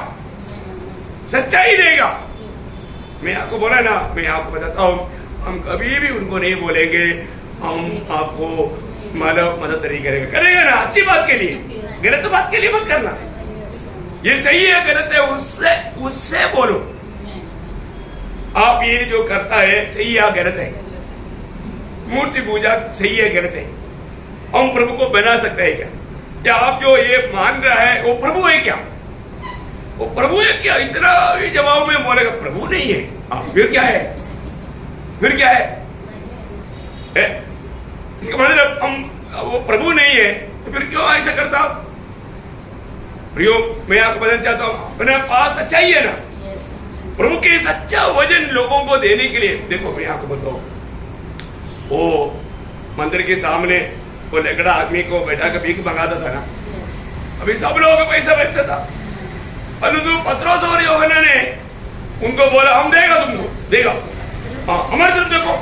सच्चा ही देगा। मैं आपको बोला ना, मैं आपको बताता हूँ, हम कभी भी उनको नहीं बोलेंगे हम आपको मदद नहीं करेंगे। करेगा ना अच्छी बात के लिए, गलत बात के लिए मत करना। ये सही है गलत है उससे बोलो, आप ये जो करता है सही या गलत है, मूर्ति पूजा सही है गलत है, हम प्रभु को बना सकते हैं क्या? या आप जो ये मान रहा है वो प्रभु है क्या? वो प्रभु है क्या? इतना जवाब में बोलेगा प्रभु नहीं है। फिर क्या है? फिर क्या है? इसका मतलब हम वो प्रभु नहीं है तो फिर क्यों ऐसा करता? प्रियो, मैं आपको बताना चाहता हूँ, अपने पास सच्चाई है ना, प्रभु के सच्चा वजन लोगों को देने के लिए। देखो मैं आपको बताऊं, वो मंदिर के सामने वो लकड़ा आदमी को बैठा कर भीख मंगाता था ना, अभी सब लोगों को पैसा बैठता था। परंतु पत्रोस और यूहन्ना ने उनको बोला हम देगा, तुमको देगा, हाँ हमारी तरफ देखो,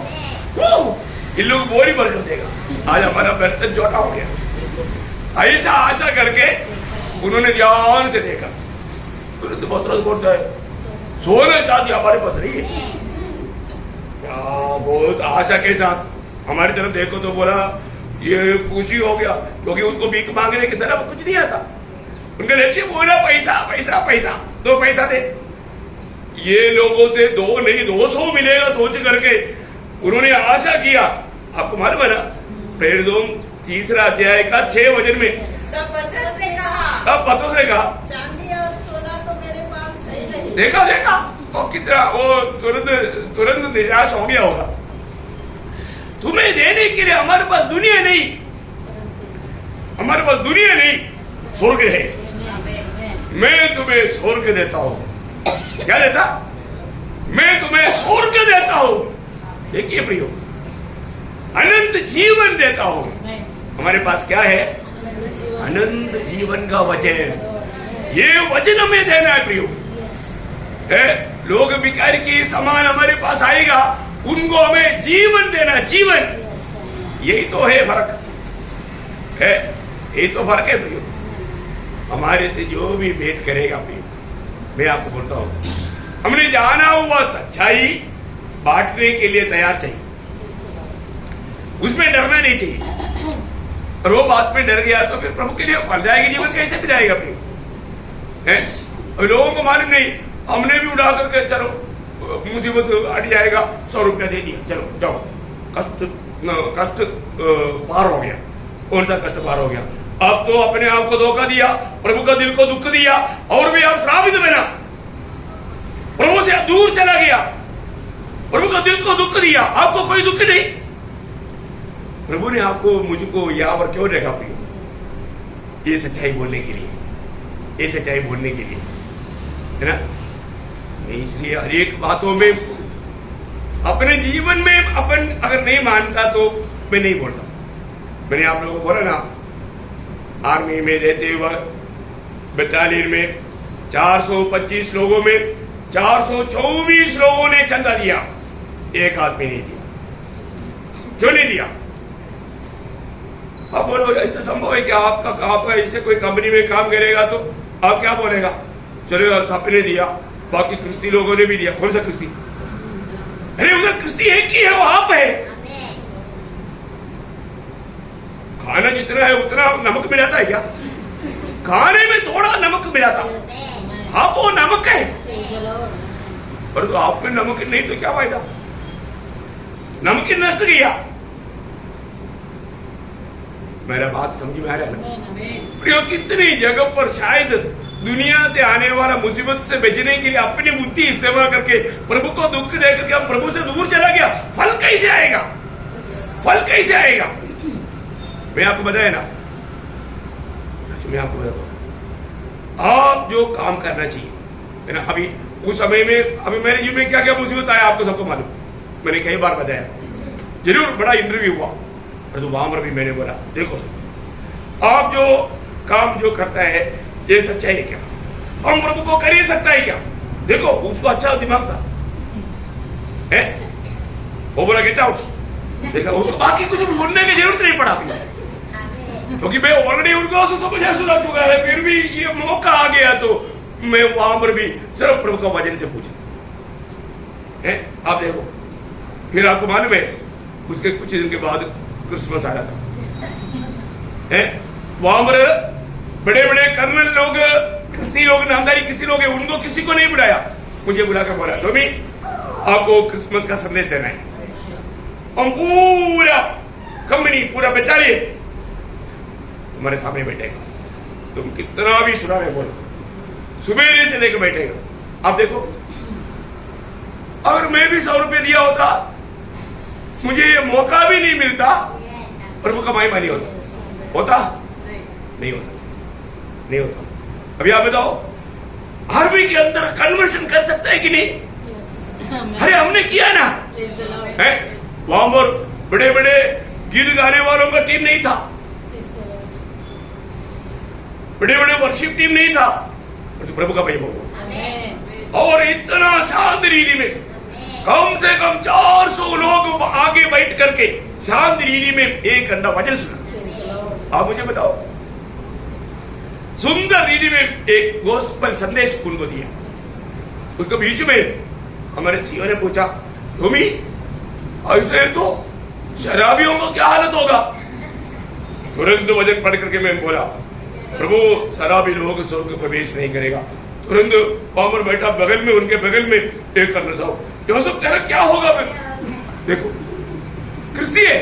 इन लोग बोरी भर कर देगा, आज हमारा बर्तन छोटा हो गया। ऐसा आशा करके उन्होंने ध्यान से देखा, तुरंत पतरस बोलता है सोना चांदी हमारे पास नहीं है। क्या बहुत आशा के साथ हमारी तरफ देखो तो बोला ये खुशी हो गया, क्योंकि उनको भीख मांगने के सिवा कुछ नहीं आता। उनका लक्ष्य बोला पैसा पैसा पैसा, 2 पैसा दे। ये लोगों से 2 नहीं 200 मिलेगा सोच करके उन्होंने आशा किया। आपको मालूम है ना, प्रेरितों 3 अध्याय का 6 वचन में तब पतरस ने कहा, तब पतरस ने कहा, चांदी और सोना तो मेरे पास है नहीं। देखा देखा और कितना वो तुरंत निराश हो गया होगा। तुम्हें देने के लिए हमारे पास दुनिया नहीं, हमारे पास दुनिया नहीं, स्वर्ग है। मैं तुम्हें स्वर्ग देता हूं। क्या देता? मैं तुम्हें स्वर्ग देता हूं। देखिए प्रियो, अनंत जीवन देता हूं। हमारे पास क्या है? अनंत जीवन का वचन। ये वचन हमें देना है प्रियो। लोग भिखारी के समान हमारे पास आएगा, उनको हमें जीवन देना, जीवन। यही तो है फर्क है, यही तो फर्क है प्रियो। हमारे से जो भी भेंट करेगा प्रियो, मैं आपको बोलता हूं, हमने जाना हुआ सच्चाई बांटने के लिए तैयार चाहिए, उसमें डरना नहीं चाहिए। और वो बात में डर गया तो फिर प्रभु के लिए फल जाएगी, जीवन कैसे भी जाएगा प्रियो। लोगों को मालूम नहीं, हमने भी उड़ा करके चलो मुसीबत हट जाएगा, 100 रुपया दे दिया, चलो जाओ, कष्ट पार हो गया। कौन सा कष्ट पार हो गया? अब तो अपने आप को धोखा दिया, प्रभु का दिल को दुख दिया, और भी आप श्रापित बना, प्रभु से दूर चला गया, प्रभु का दिल को दुख दिया, आपको कोई दुख नहीं। प्रभु ने आपको मुझको यहाँ पर क्यों देखा प्रियो? ये सच्चाई बोलने के लिए, ये सच्चाई बोलने के लिए, है ना। इसलिए हर एक बातों में अपने जीवन में अपन अगर नहीं मानता तो मैं नहीं बोलता। मैंने आप लोगों को बोला ना, आर्मी में रहते हुए बटालियन में 425 लोगों में 424 लोगों ने चंदा दिया, एक आदमी नहीं दिया। क्यों नहीं दिया? आप बोलो ऐसा संभव है कि आपका ऐसे कोई कंपनी में काम करेगा तो आप क्या बोलेगा? चलो यार सबने दिया, बाकी क्रिस्ती लोगों ने भी दिया। कौन सा क्रिस्ती? अरे उधर क्रिस्ती एक ही है, वो आप है। खाना जितना है उतना नमक मिलाता है क्या? खाने में थोड़ा नमक मिलाता, हाँ वो नमक है, पर तो आप में नमक नहीं तो क्या फायदा? नमक नष्ट किया। मेरा बात समझ में आ रहा है ना प्रियो? कितनी जगह पर शायद दुनिया से आने वाला मुसीबत से बचने के लिए अपनी बुद्धि इस्तेमाल करके प्रभु को दुख दे करके हम प्रभु से दूर चला गया। फल कैसे आएगा? फल कैसे आएगा? मैं आपको बताया ना, मैं आपको बताता हूं, आप जो काम करना चाहिए है ना। अभी उस समय में अभी मेरे जीवन में क्या क्या मुसीबत आया आपको सबको मालूम, मैंने कई बार बताया। जरूर बड़ा इंटरव्यू हुआ, और तो वहां पर भी मैंने बोला देखो आप जो काम जो करता है ये सच्चाई है क्या? हम प्रभु को कर ही सकता है क्या? देखो उसको अच्छा दिमाग था, है? वो बोला गेट आउट। देखा उसको बाकी कुछ बोलने की जरूरत नहीं पड़ा, क्योंकि मैं ऑलरेडी उनको समझा सुना चुका है। फिर भी ये मौका आ गया तो मैं वहां पर भी सिर्फ प्रभु का वचन से पूछा है। आप देखो फिर आपको मालूम है उसके कुछ दिन के बाद क्रिसमस आया था, है? वहां पर बड़े बड़े कर्नल लोग, क्रिस्ती लोग, नामधारी क्रिस्ती लोग, उनको किसी को नहीं बुलाया, मुझे बुलाकर बोला तो भी आपको क्रिसमस का संदेश देना है। हम पूरा कंपनी, पूरा बटालियन तुम्हारे सामने बैठेगा, तुम कितना भी सुना रहे बोलो, सुबह से लेकर बैठेगा। आप देखो अगर मैं भी 100 रुपये दिया होता, मुझे ये मौका भी नहीं मिलता, प्रभु का महिमा नहीं होता नहीं होता, नहीं होता। अभी आप बताओ आर्मी के अंदर कन्वर्शन कर सकता है कि नहीं? अरे हमने किया ना, है? वहां पर बड़े बड़े गीत गाने वालों का टीम नहीं था, बड़े बड़े वर्शिप टीम नहीं था, तो प्रभु का महिमा हुआ। और इतना शांत रीति में कम से कम 400 लोग आगे बैठ करके शांत रीति में एक घंटा वचन सुना। आप मुझे बताओ, सुंदर रीति में एक गोस्पल संदेश उनको दिया। उसके बीच में हमारे सीओ ने पूछा, टोमी ऐसे तो शराबियों को क्या हालत होगा? तुरंत वचन पढ़ करके मैं बोला, प्रभु शराबी लोग स्वर्ग प्रवेश नहीं करेगा। तुरंत वहां पर बैठा बगल में, उनके बगल में एक करना चाहो, यूसुफ तेरा क्या होगा? देखो क्रिस्ती है,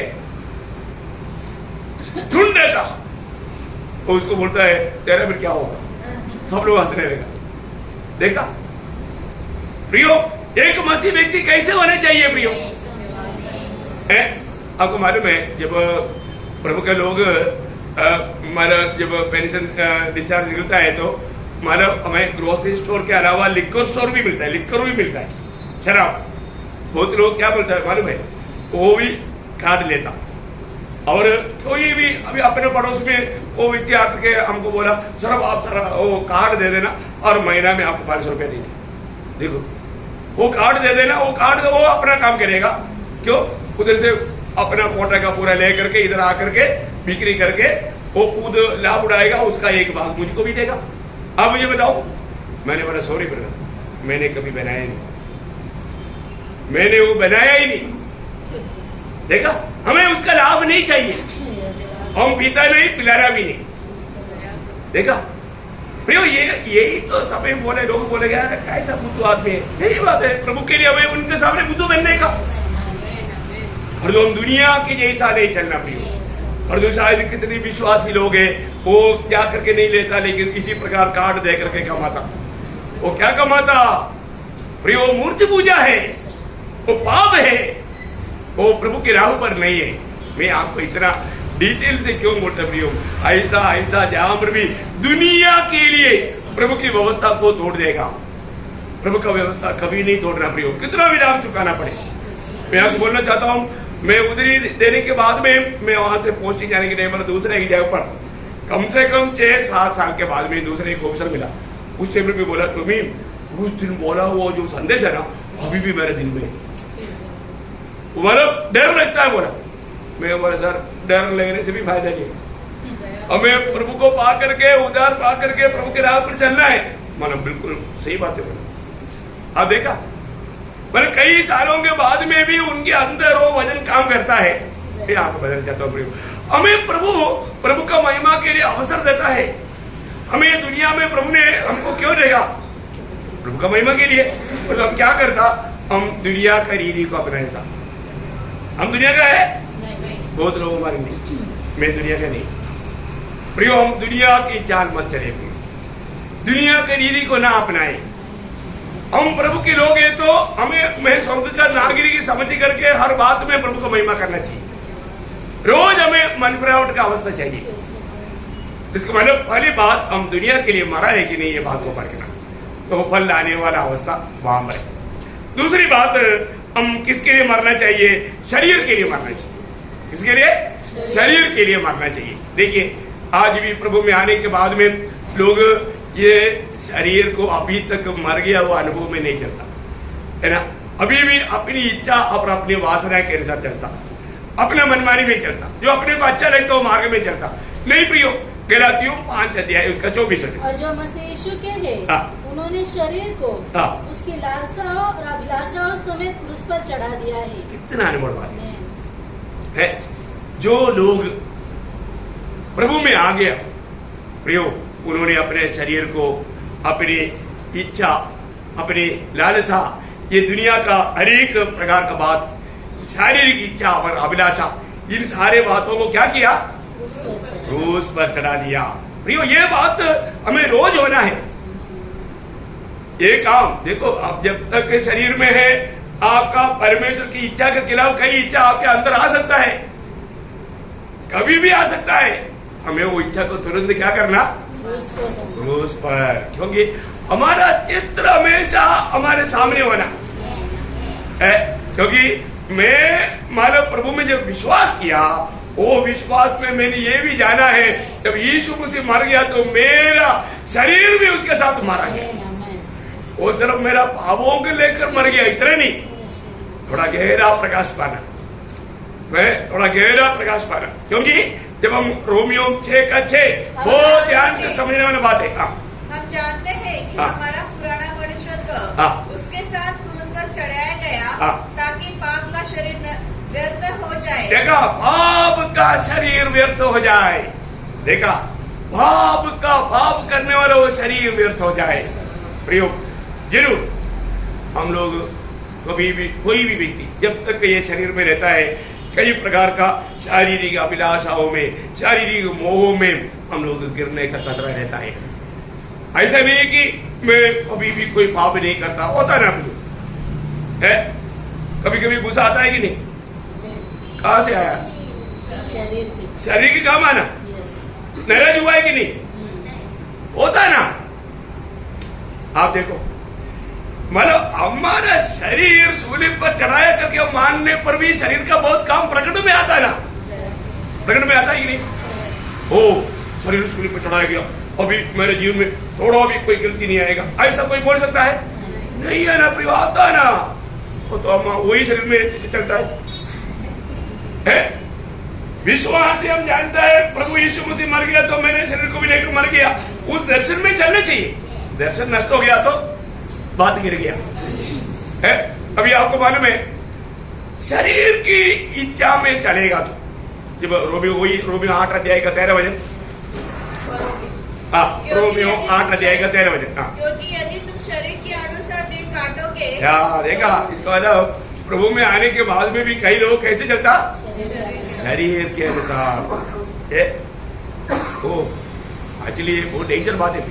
ढूंढ देता, तो उसको बोलता है तेरा फिर क्या होगा? सब लोग हंसने लगा। देखा प्रियो, एक मसीह व्यक्ति कैसे होने चाहिए प्रियो? आपको मालूम है, जब प्रभु के लोग जब पेंशन डिस्चार्ज मिलता है तो हमें ग्रोसरी स्टोर के अलावा लिक्कर स्टोर भी मिलता है, लिक्कर भी मिलता है, शराब। बहुत लोग क्या बोलता है मालूम है, वो भी कार्ड लेता। और कोई भी अभी अपने पड़ोस में वो व्यक्ति आके हमको बोला, सर आप सारा वो कार्ड दे देना और महीना में आपको 500 रुपया देंगे। देखो वो कार्ड दे देना, वो कार्ड वो अपना काम करेगा, क्यों? उधर से अपना कोटा का पूरा ले करके इधर आकर के बिक्री करके वो खुद लाभ उड़ाएगा, उसका एक भाग मुझको भी देगा। अब मुझे बताओ, मैंने बोला सॉरी ब्रदर, मैंने कभी बनाया नहीं, मैंने वो बनाया ही नहीं। देखा, हमें उसका लाभ नहीं चाहिए, हम पीता नहीं, पिलाना भी नहीं। देखा प्रियो, यही तो समय बोले, लोग बोले यार कैसा बुद्धू आदमी है। यही बात है, प्रभु के लिए हमें उनके सामने बुद्धू बनने का। और जो हम दुनिया के जैसा नहीं चलना प्रियो। और जो शायद कितने विश्वासी लोग हैं, वो क्या करके नहीं लेता, लेकिन इसी प्रकार कार्ड दे करके कमाता। वो क्या कमाता प्रियो? मूर्ति पूजा है, वो पाप है, वो प्रभु के राह पर नहीं है। मैं आपको इतना डिटेल से क्यों बोलता प्रियो? ऐसा जहां पर भी दुनिया के लिए प्रभु की व्यवस्था को तोड़ देगा, प्रभु का व्यवस्था कभी नहीं तोड़ना प्रियो, कितना भी दाम चुकाना पड़े। मैं आपको बोलना चाहता हूं, मैं उधरी देने के बाद में मैं वहां से पोस्टिंग जाने के टाइम पर दूसरे की जगह पर कम से कम 6-7 साल के बाद में दूसरे एक ऑफिसर मिला। उस टाइम पे बोला, तुम्हें उस दिन बोला वो जो संदेश है ना, अभी भी मेरे दिल में मतलब डर लगता है। बोला, मैं बोला सर डर लगने से भी फायदा नहीं, हमें प्रभु को पा करके, उधार पा करके प्रभु के राह पर चलना है। मतलब बिल्कुल सही बात है। बोला आप देखा, पर कई सालों के बाद में भी उनके अंदर वो वजन काम करता है। मैं आपको बदल जाता हूँ, हमें प्रभु का महिमा के लिए अवसर देता है। हमें दुनिया में प्रभु ने हमको क्यों देगा? प्रभु का महिमा के लिए। मतलब हम क्या करता? हम दुनिया का रीति को अपनाता। हम दुनिया का है, बहुत लोग हमारे नहीं, मैं दुनिया का नहीं प्रियो। हम दुनिया की चाल मत चले, दुनिया के रीति को ना अपनाए। हम प्रभु के लोग हैं तो हमें स्वर्ग का नागरिक समझ करके हर बात में प्रभु को महिमा करना चाहिए। रोज हमें मन फिरावट का अवस्था चाहिए। इसका मतलब पहली बात, हम दुनिया के लिए मरा है कि नहीं, ये बात को परखना, तो फल लाने वाला अवस्था वहां पर। दूसरी बात, हम किसके लिए मरना चाहिए? शरीर के लिए मरना चाहिए। किसके लिए? शरीर के लिए मरना चाहिए। देखिए आज भी प्रभु में आने के बाद में लोग ये शरीर को अभी तक मर गया वो अनुभव में नहीं चलता है ना, अभी भी अपनी इच्छा और अपनी वासना के अनुसार चलता, अपना मनमानी में चलता, जो अपने को अच्छा लगता वो मार्ग में चलता नहीं प्रियो। गलातियों 5 अध्याय उसका 24 अध्याय। और जो मसीह यीशु के हैं, उन्होंने शरीर को उसकी लालसाओं और अभिलाषाओं समेत क्रूस पर चढ़ा दिया है। कितना अनमोल बात है। जो लोग प्रभु में आ गया प्रियो, उन्होंने अपने शरीर को, अपनी इच्छा, अपनी लालसा, ये दुनिया का हर एक प्रकार का बात, शारीरिक इच्छा और अभिलाषा, इन सारे बातों को क्या किया? क्रूस पर चढ़ा दिया प्रियो। ये बात हमें रोज होना है। ये काम देखो, आप जब तक शरीर में है, आपका परमेश्वर की इच्छा के खिलाफ कई इच्छा आपके अंदर आ सकता है, कभी भी आ सकता है। हमें वो इच्छा को तुरंत क्या करना? क्रूस पर। क्योंकि हमारा चित्र हमेशा हमारे सामने होना है। क्योंकि मैं मानव प्रभु में जब विश्वास किया, वो विश्वास में मैंने ये भी जाना है, जब यीशु मसीह मर गया तो मेरा शरीर भी उसके साथ मारा गया। वो सिर्फ मेरा पापों को लेकर मर गया, इतना नहीं, थोड़ा गहरा प्रकाश पाना, थोड़ा गहरा प्रकाश पाना, क्योंकि जब हम रोमियो 6:6 बहुत ध्यान से समझने वाली बात है। हम जानते हैं कि हमारा पुराना मनुष्यत्व उसके साथ क्रूस पर चढ़ाया गया ताकि पाप का शरीर व्यर्थ हो जाए। देखा, पाप का शरीर व्यर्थ हो जाए। देखा, पाप करने वाला वो शरीर व्यर्थ हो जाए। प्रयोग जरूर हम लोग कभी भी, कोई भी व्यक्ति जब तक ये शरीर में रहता है, कई प्रकार का शारीरिक अभिलाषाओं में, शारीरिक मोहों में हम लोग गिरने का खतरा रहता है। ऐसा नहीं है कि मैं कभी भी कोई पाप नहीं करता, होता ना है, कभी कभी गुस्सा आता है कि नहीं? कहां से आया? शरीर की काम आना, नाराज हुआ है कि नहीं? होता ना। आप देखो, मतलब हमारा शरीर सूली पर चढ़ाया करके मानने पर भी शरीर का बहुत काम प्रकट में आता है ना, प्रकट में आता ही नहीं। ओ, शरीर सूली पर चढ़ाया गया, अभी मेरे जीवन में थोड़ा भी कोई गलती नहीं आएगा, ऐसा कोई बोल सकता है? नहीं है ना, आता है ना, वो तो वही शरीर में चलता है। विश्वास से हम जानता है प्रभु यीशु मसीह मर गया तो मेरे शरीर को भी लेकर मर गया, उस दर्शन में चलना चाहिए। दर्शन नष्ट हो गया तो बात गिर गया है। अभी आपको मालूम है, शरीर की इच्छा में चलेगा तो जब रोमियो 8 अध्याय का 13 वचन, रोमियो 8 अध्याय का 13 वचन, क्योंकि यदि तुम शरीर के अनुसार दिन काटोगे, देखा, इसका मतलब प्रभु में आने के बाद में भी कई लोग कैसे चलता? शरीर के अनुसार। एक्चुअली बहुत डेंजर बात है।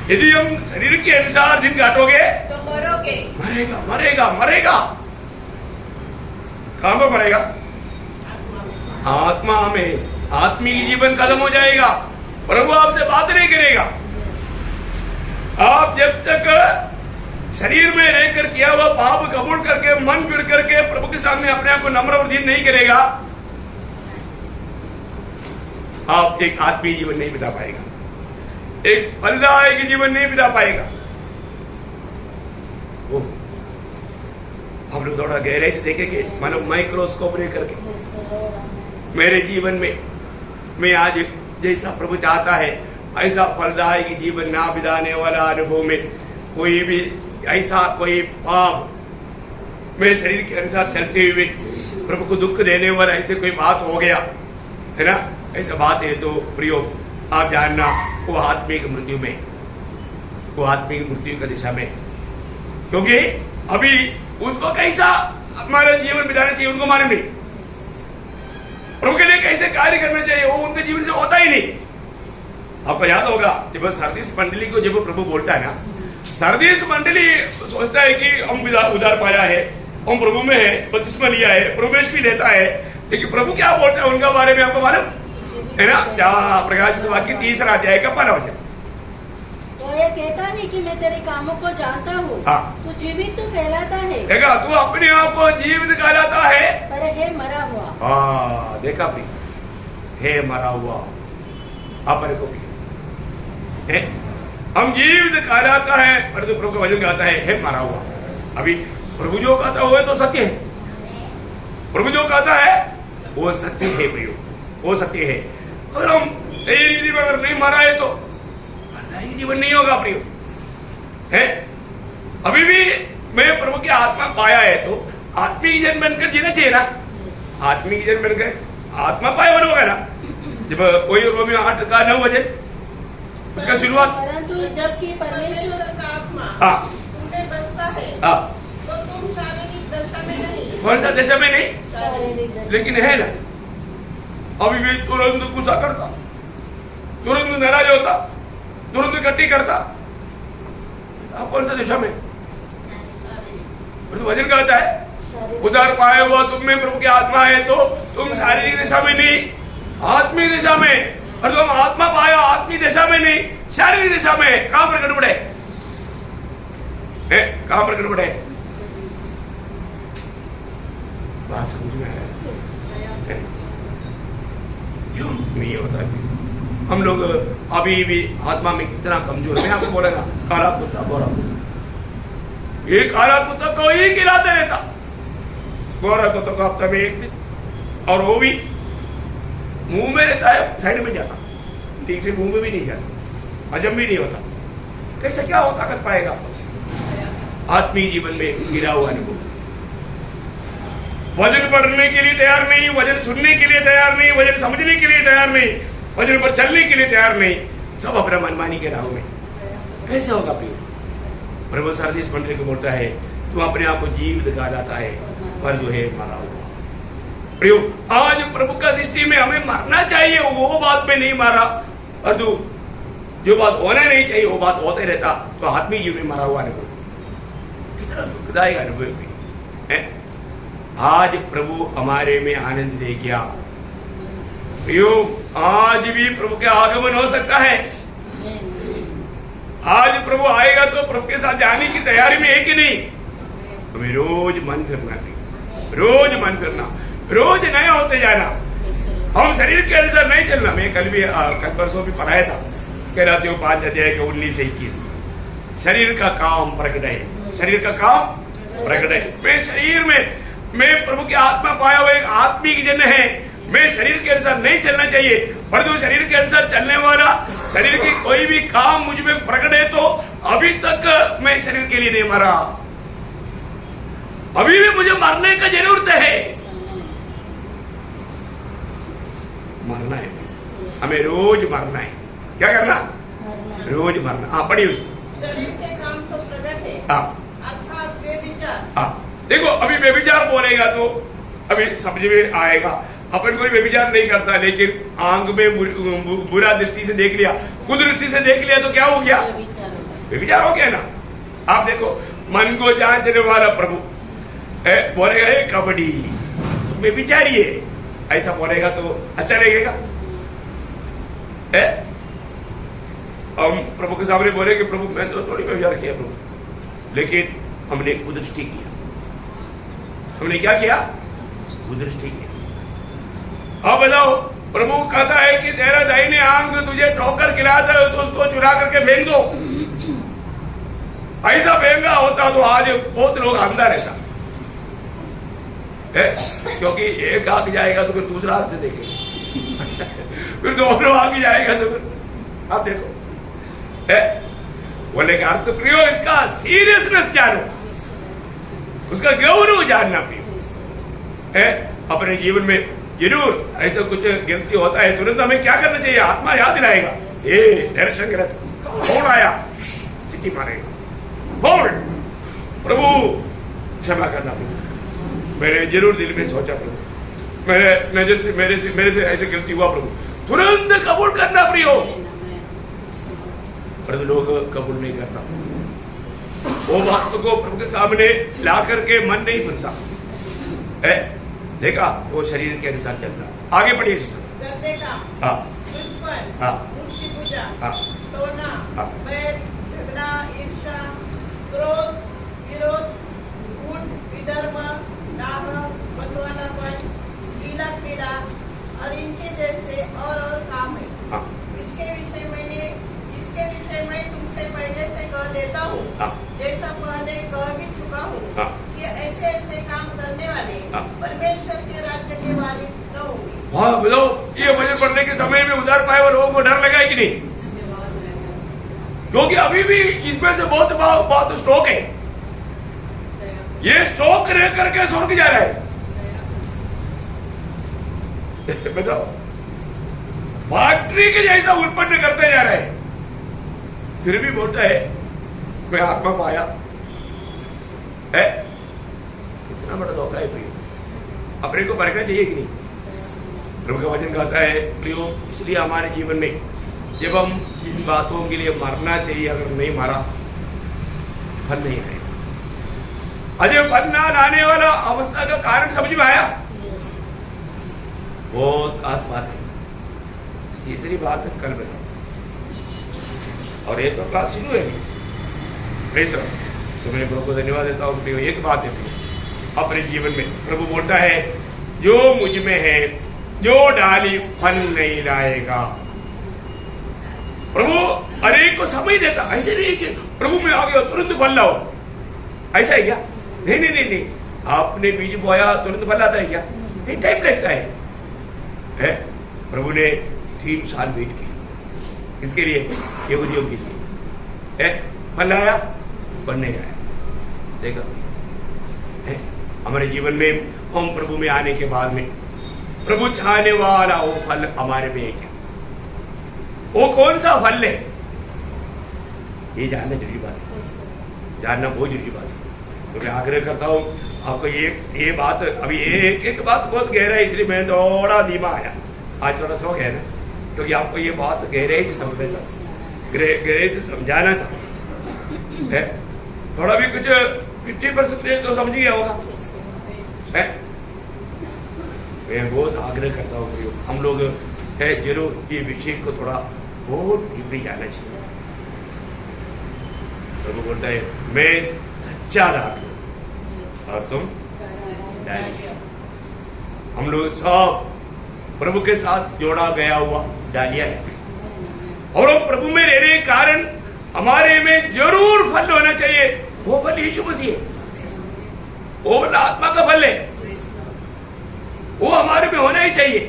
यदि हम शरीर के अनुसार दिन काटोगे तो मरोगे। मरेगा। कहां पर मरेगा? आत्मा में। आत्मिक जीवन खत्म हो जाएगा, प्रभु आपसे बात नहीं करेगा। आप जब तक शरीर में रहकर किया हुआ पाप कबूल करके, मन फिर करके प्रभु के सामने अपने आप को नम्र और दीन नहीं करेगा, आप एक आत्मीय जीवन नहीं बिता पाएगा, एक फलदायक जीवन नहीं बिता पाएगा। वो हम लोग थोड़ा गहराई से देखेंगे, मानो माइक्रोस्कोप रे करके मेरे जीवन में मैं आज जैसा प्रभु चाहता है ऐसा फलदायक जीवन ना बिताने वाला अनुभव में कोई भी ऐसा कोई पाप मेरे शरीर के अनुसार चलते हुए प्रभु को दुख देने वाला ऐसे कोई बात हो गया है ना, ऐसा बात है तो प्रियो आप जानना वो आत्मिक मृत्यु में, वो आत्मिक मृत्यु का दिशा में, क्योंकि अभी उसको कैसा हमारा जीवन बिताना चाहिए उनको मालूम नहीं, प्रभु के लिए कैसे कार्य करना चाहिए वो उनके जीवन से होता ही नहीं। आपको याद होगा जब सरदीस मंडली को जब प्रभु बोलता है ना, सरदीस मंडली सोचता है कि हम उधार पाया है, हम प्रभु में है, बपतिस्मा लिया है, प्रवेश भी लेता है, लेकिन प्रभु क्या बोलता है उनका बारे में आपको मालूम है ना? प्रकाशित वाक्य 3 अध्याय का 15 वचन, तो ये कहता नहीं कि मैं तेरे कामों को जानता हूँ, तू जीवित तो कहलाता है, देखा तू अपने आप को जीवित कहलाता है पर है मरा हुआ। हाँ देखा भी है मरा हुआ, अपने को भी है, हम जीवित कहलाता है पर तो प्रभु का वचन कहता है मरा हुआ। अभी प्रभु जो कहता है तो सत्य है, प्रभु जो कहता है वो सत्य है प्रियो, वो सत्य है। अगर हम सही रीति में अगर नहीं मरा है तो फलदायी जीवन नहीं होगा प्रियो है। अभी भी मैं प्रभु की आत्मा पाया है तो आत्मिक जन बनकर जीना चाहिए ना, आत्मिक जन बनकर आत्मा पाया होगा ना। जब कोई रोमियो 8 का 9 वचन उसका शुरुआत, परंतु जबकि परमेश्वर का आत्मा तुम्हें बसता है तो तुम शारीरिक दशा में नहीं, कौन सा दशा में नहीं, शारीरिक दशा लेकिन है ना। अभी भी तुरंत गुस्सा करता, तुरंत नाराज होता, तुरंत इकट्ठी करता, आप कौन सा दिशा में? वचन कहता है उधार पाया हुआ तुम में प्रभु की आत्मा है तो तुम शारीरिक दिशा में नहीं आत्मिक दिशा में, और तुम आत्मा पाया आत्मिक दिशा में नहीं शारीरिक दिशा में। कहां प्रकट पड़े, कहां प्रकट पड़े? बात समझ में आ रहा है? क्यों नहीं होता है? हम लोग अभी भी आत्मा में कितना कमजोर है। मैं आपको बोला ना, काला कुत्ता गोरा कुत्ता, ये काला कुत्ता को ही खिलाते रहता, गोरा को तो हफ्ता में 1 दिन, और वो भी मुंह में रहता है, साइड में जाता, ठीक से मुंह में भी नहीं जाता, हजम भी नहीं होता। कैसे क्या हो ताकत पाएगा? आत्मीय जीवन में गिरा हुआ अनुभव। वजन बढ़ने के लिए तैयार नहीं, वजन सुनने के लिए तैयार नहीं, वजन समझने के लिए तैयार नहीं, वजन पर चलने के लिए तैयार नहीं, सब अपना मनमानी के राह में। कैसे होगा प्रियो? प्रभु सरदीस मंडली को बोलता है, तू अपने आप को जीवित गा जाता है पर जो है मरा हुआ। प्रियो, आज प्रभु का दृष्टि में हमें मरना चाहिए, वो बात में नहीं मारा, और जो बात होना नहीं चाहिए वो बात होते रहता, तो आत्मीय जीवन में मरा हुआ अनुभव, कितना दुखदायक अनुभव है। आज प्रभु हमारे में आनंद दे गया। प्रियो, आज भी प्रभु के आगमन हो सकता है। आज प्रभु आएगा तो प्रभु के साथ जाने की तैयारी में है कि नहीं? हमें रोज मन फिरना, रोज मन फिरना, रोज नया होते जाना। हम शरीर के अनुसार नहीं चलना। मैं कल परसों भी पढ़ाया था, कह रहा था 5 अध्याय के 19 से 21, शरीर का काम प्रकट है, शरीर का काम प्रकट है। मैं शरीर में, मैं प्रभु की आत्मा पाया हुआ एक आत्मिक जन है। मैं शरीर के अनुसार नहीं चलना चाहिए, पर जो शरीर के अनुसार चलने वाला, शरीर की कोई भी काम मुझ में प्रकट है, तो अभी तक मैं शरीर के लिए नहीं मरा, अभी भी मुझे मरने का जरूरत है। मरना है, हमें रोज मरना है। क्या करना? रोज मरना। हाँ, पढ़िए उसको। शरीर के काम तो प्रकट है, अर्थात व्यभिचार। हाँ, देखो, अभी व्यभिचार बोलेगा तो अभी समझ में आएगा। अपन कोई व्यभिचार नहीं करता, लेकिन आंख में बुरा दृष्टि से देख लिया, कुदृष्टि से देख लिया, तो क्या हो गया? व्यभिचार हो गया ना। आप देखो, मन को जांचने वाला प्रभु बोलेगा कबड्डी, तुम व्यभिचारी है, ऐसा बोलेगा तो अच्छा लगेगा? हम प्रभु के सामने बोले कि प्रभु मैं तो थोड़ी व्यभिचार किया प्रभु, लेकिन हमने कुदृष्टि किया। हमने क्या किया? कुदृष्टि किया। अब बताओ, प्रभु कहता है कि तेरा दाहिने आंख तुझे ठोकर खिलाता है तो उसको चुरा करके फेंक दो। ऐसा फेंका होता तो आज बहुत लोग अंधा रहता, क्योंकि एक आंख जाएगा तो फिर दूसरा हाथ से देखेगा, फिर दोनों आंख जाएगा तो फिर आप देखो। बोले का अर्थ प्रियो, इसका सीरियसनेस जानो, उसका गौरव जानना प्रियो। अपने जीवन में जरूर ऐसा कुछ गिनती होता है, तुरंत हमें क्या करना चाहिए? आत्मा याद दिलाएगा, ये डायरेक्शन गलत, फोन आया, सिटी मारेगा, फोन, प्रभु क्षमा करना। मैंने जरूर दिल में सोचा प्रभु, मेरे नजर से मेरे से ऐसे गलती हुआ प्रभु, तुरंत कबूल करना प्रियो। पर लोग कबूल नहीं करता, वो बात को प्रभु के सामने ला करके मन नहीं बनता है। देखा, वो शरीर के अनुसार चलता। आगे बढ़िए सिस्टर। हाँ, हाँ, मूर्ति पूजा, हाँ, टोना, हाँ, बैर, झगड़ा, ईर्ष्या, क्रोध, विरोध, कूट, विधर्म, डाह, बतवानापन, लीला क्रीड़ा और इनके जैसे और काम है। हाँ, इसके विषय में तुमसे पहले से कह देता हूँ, हाँ, जैसा पहले कह भी चुका हूँ, हाँ, कि ऐसे काम करने वाले हाँ, परमेश्वर के राज्य के वारिस न होंगे। हाँ, बताओ, ये वजन पढ़ने के समय में उधार पाए हुए लोगों को डर लगा है कि नहीं? क्योंकि अभी भी इसमें से बहुत स्टॉक है, ये स्टॉक रह करके स्वर्ग जा रहा है। बताओ, फैक्ट्री के जैसा उत्पन्न करते जा रहा है, फिर भी बोलता है मैं आत्मा पाया है। कितना बड़ा धोखा है प्रियो, अपने को परखना चाहिए कि नहीं? प्रभु का वचन कहता है प्रियो, इसलिए हमारे जीवन में जब हम जिन बातों के लिए मरना चाहिए, अगर नहीं मारा, फल नहीं आएगा। अजय फल ना लाने वाला अवस्था का कारण समझ में आया? बहुत खास बात है। तीसरी बात है कल बताओ, और एक तो क्लास शुरू है सर, तो मैं प्रभु को धन्यवाद देता हूँ। एक बात है अपने जीवन में प्रभु बोलता है, जो मुझ में है, जो डाली फल नहीं लाएगा। प्रभु अनेक को समझ देता, ऐसे नहीं कि प्रभु में आ गया तुरंत फल लाओ, ऐसा है क्या? नहीं नहीं नहीं नहीं, आपने बीज बोया तुरंत फल आता है क्या? नहीं, टाइम लगता है? प्रभु ने 3 साल वेट किया, किसके लिए? यहूदियों के लिए। फल आया? फल नहीं आया। देखा हमारे जीवन में हम प्रभु में आने के बाद में प्रभु चाहने वाला वो फल हमारे में है क्या? वो कौन सा फल है? ये जानना जरूरी बात है, जानना बहुत जरूरी बात है। तो मैं आग्रह करता हूँ आपको ये बात, अभी एक बात बहुत गहरा है, इसलिए मैं थोड़ा धीमा आया, आज थोड़ा स्लो है ना, क्योंकि आपको ये बात गहराई से समझना चाहता, गहराई से समझाना चाहता है। थोड़ा भी कुछ 50% तो समझ गया होगा है? मैं बहुत आग्रह करता हूँ हम लोग है जरूर ये विषय को थोड़ा बहुत डीपली जानना चाहिए। प्रभु बोलता है मैं सच्चा दाख हूं और तुम डालियां। हम लोग सब प्रभु के साथ जोड़ा गया हुआ डालिया है, और वो प्रभु में रहने के कारण हमारे में जरूर फल होना चाहिए। वो फल यीशु मसीह है, वो फल आत्मा का फल है, वो हमारे में होना ही चाहिए।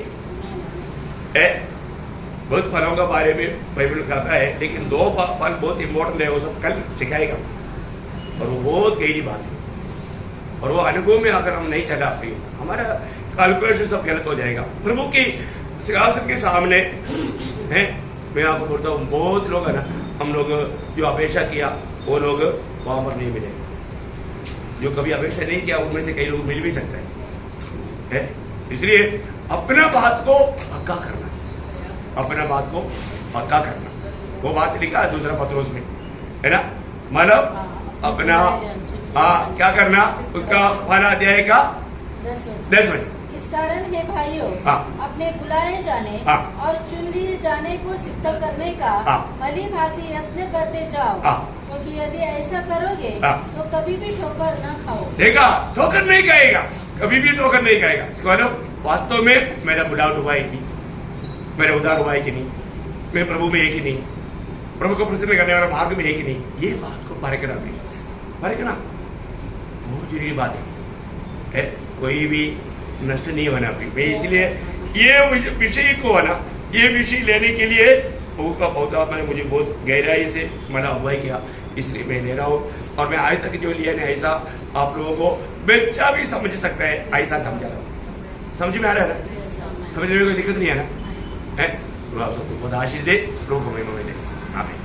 बहुत फलों के बारे में बाइबल कहता है, लेकिन 2 फल बहुत इंपॉर्टेंट है, वो सब कल सिखाएगा, और वो बहुत गहरी बात है। और वो अनुभव में अगर हम नहीं चला पाए, हमारा कैलकुलेशन सब गलत हो जाएगा। प्रभु की सिंहासन के सामने है, मैं आपको बोलता हूँ बहुत लोग है ना, हम लोग जो अपेक्षा किया वो लोग वहां पर नहीं मिलेंगे। जो कभी अपेक्षा नहीं किया उनमें से कई लोग मिल भी सकते हैं। इसलिए अपना बात को पक्का करना, अपना बात को पक्का करना, वो बात लिखा है दूसरा पत्रोस में, है ना, मतलब अपना क्या करना, उसका फल अध्याय का 10 बजे। इस कारण है भाइयों, अपने बुलाए जाने और चुन लिए जाने को सिद्ध करने का भली भांति यत्न करते जाओ, क्योंकि यदि ऐसा करोगे तो कभी भी ठोकर न खाओ। देखा, ठोकर नहीं खाएगा, कभी भी ठोकर नहीं खाएगा। इसको वास्तव में मेरा बुलाव हुआ है कि मेरा उद्धार हुआ है कि नहीं, मैं प्रभु में है कि नहीं, प्रभु को प्रसन्न करने वाला मार्ग में है कि नहीं, ये बात को परखना बहुत जरूरी बात है। कोई भी नष्ट नहीं होना मैं इसलिए ये विषय को है ना, ये विषय लेने के लिए बहुत मैंने मुझे बहुत गहराई से मना हुआ किया, इसलिए मैं ले रहा हूँ। और मैं आज तक जो लिया है ऐसा आप लोगों को बच्चा भी समझ सकता है, ऐसा समझा रहा हूँ। समझ में आ रहा है ना? समझने में कोई दिक्कत नहीं है ना? है तो आप सबको बहुत आशीष दे, लोगों को मैं दे। आमीन।